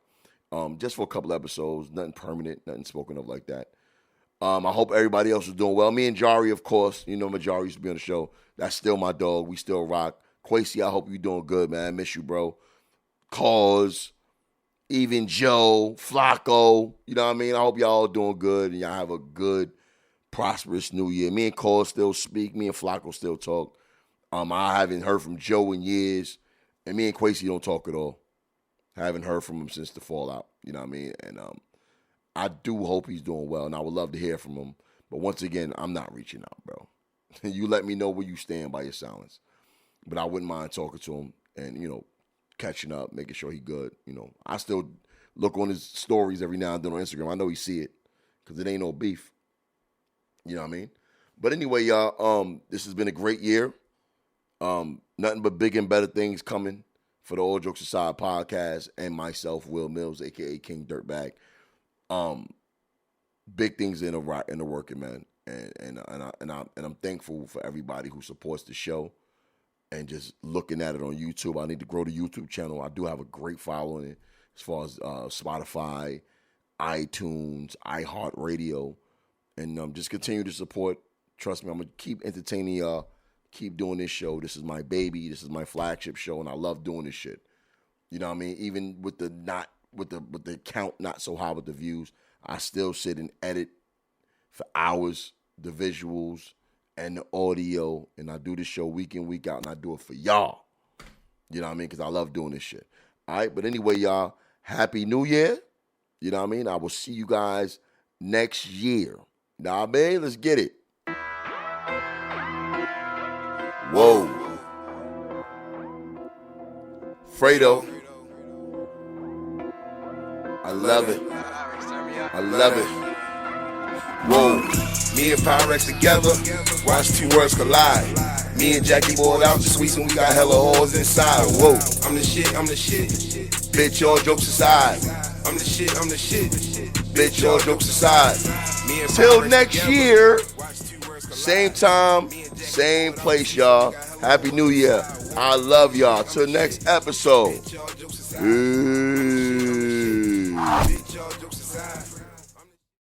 Just for a couple episodes, nothing permanent, nothing spoken of like that. I hope everybody else is doing well. Me and Jari, of course, you know, Jari used to be on the show. That's still my dog. We still rock. Quasi, I hope you're doing good, man. I miss you, bro. Cause, even Joe, Flacco, you know what I mean? I hope y'all doing good and y'all have a good, prosperous new year. Me and Cause still speak. Me and Flacco still talk. I haven't heard from Joe in years. And me and Quasi don't talk at all. I haven't heard from him since the fallout. You know what I mean? And I do hope he's doing well, and I would love to hear from him. But once again, I'm not reaching out, bro. You let me know where you stand by your silence. But I wouldn't mind talking to him and, catching up, making sure he's good. I still look on his stories every now and then on Instagram. I know he see it because it ain't no beef. You know what I mean? But anyway, y'all, this has been a great year. Nothing but big and better things coming for the All Jokes Aside podcast and myself, Will Mills, a.k.a. King Dirtbag. Big things in the working, man. And I'm thankful for everybody who supports the show and just looking at it on YouTube. I need to grow the YouTube channel. I do have a great following as far as Spotify, iTunes, iHeartRadio, and just continue to support. Trust me, I'm gonna keep entertaining y'all, keep doing this show. This is my baby. This is my flagship show, and I love doing this shit. You know what I mean? Even with the count not so high with the views, I still sit and edit for hours, the visuals and the audio, and I do this show week in, week out, and I do it for y'all. You know what I mean? Because I love doing this shit. All right? But anyway, y'all, Happy New Year. You know what I mean? I will see you guys next year. Nah, man, let's get it. Whoa. Fredo. I love it. I love it. Whoa. Me and Pyrex together, watch two worlds collide. Me and Jackie boiled out the sweets and we got hella hoes inside. Whoa. I'm the shit, I'm the shit. Bitch, all jokes aside. I'm the shit, I'm the shit. Bitch, all jokes aside. Till next year, same time, same place, y'all. Happy New Year. I love y'all. Till next episode. Peace.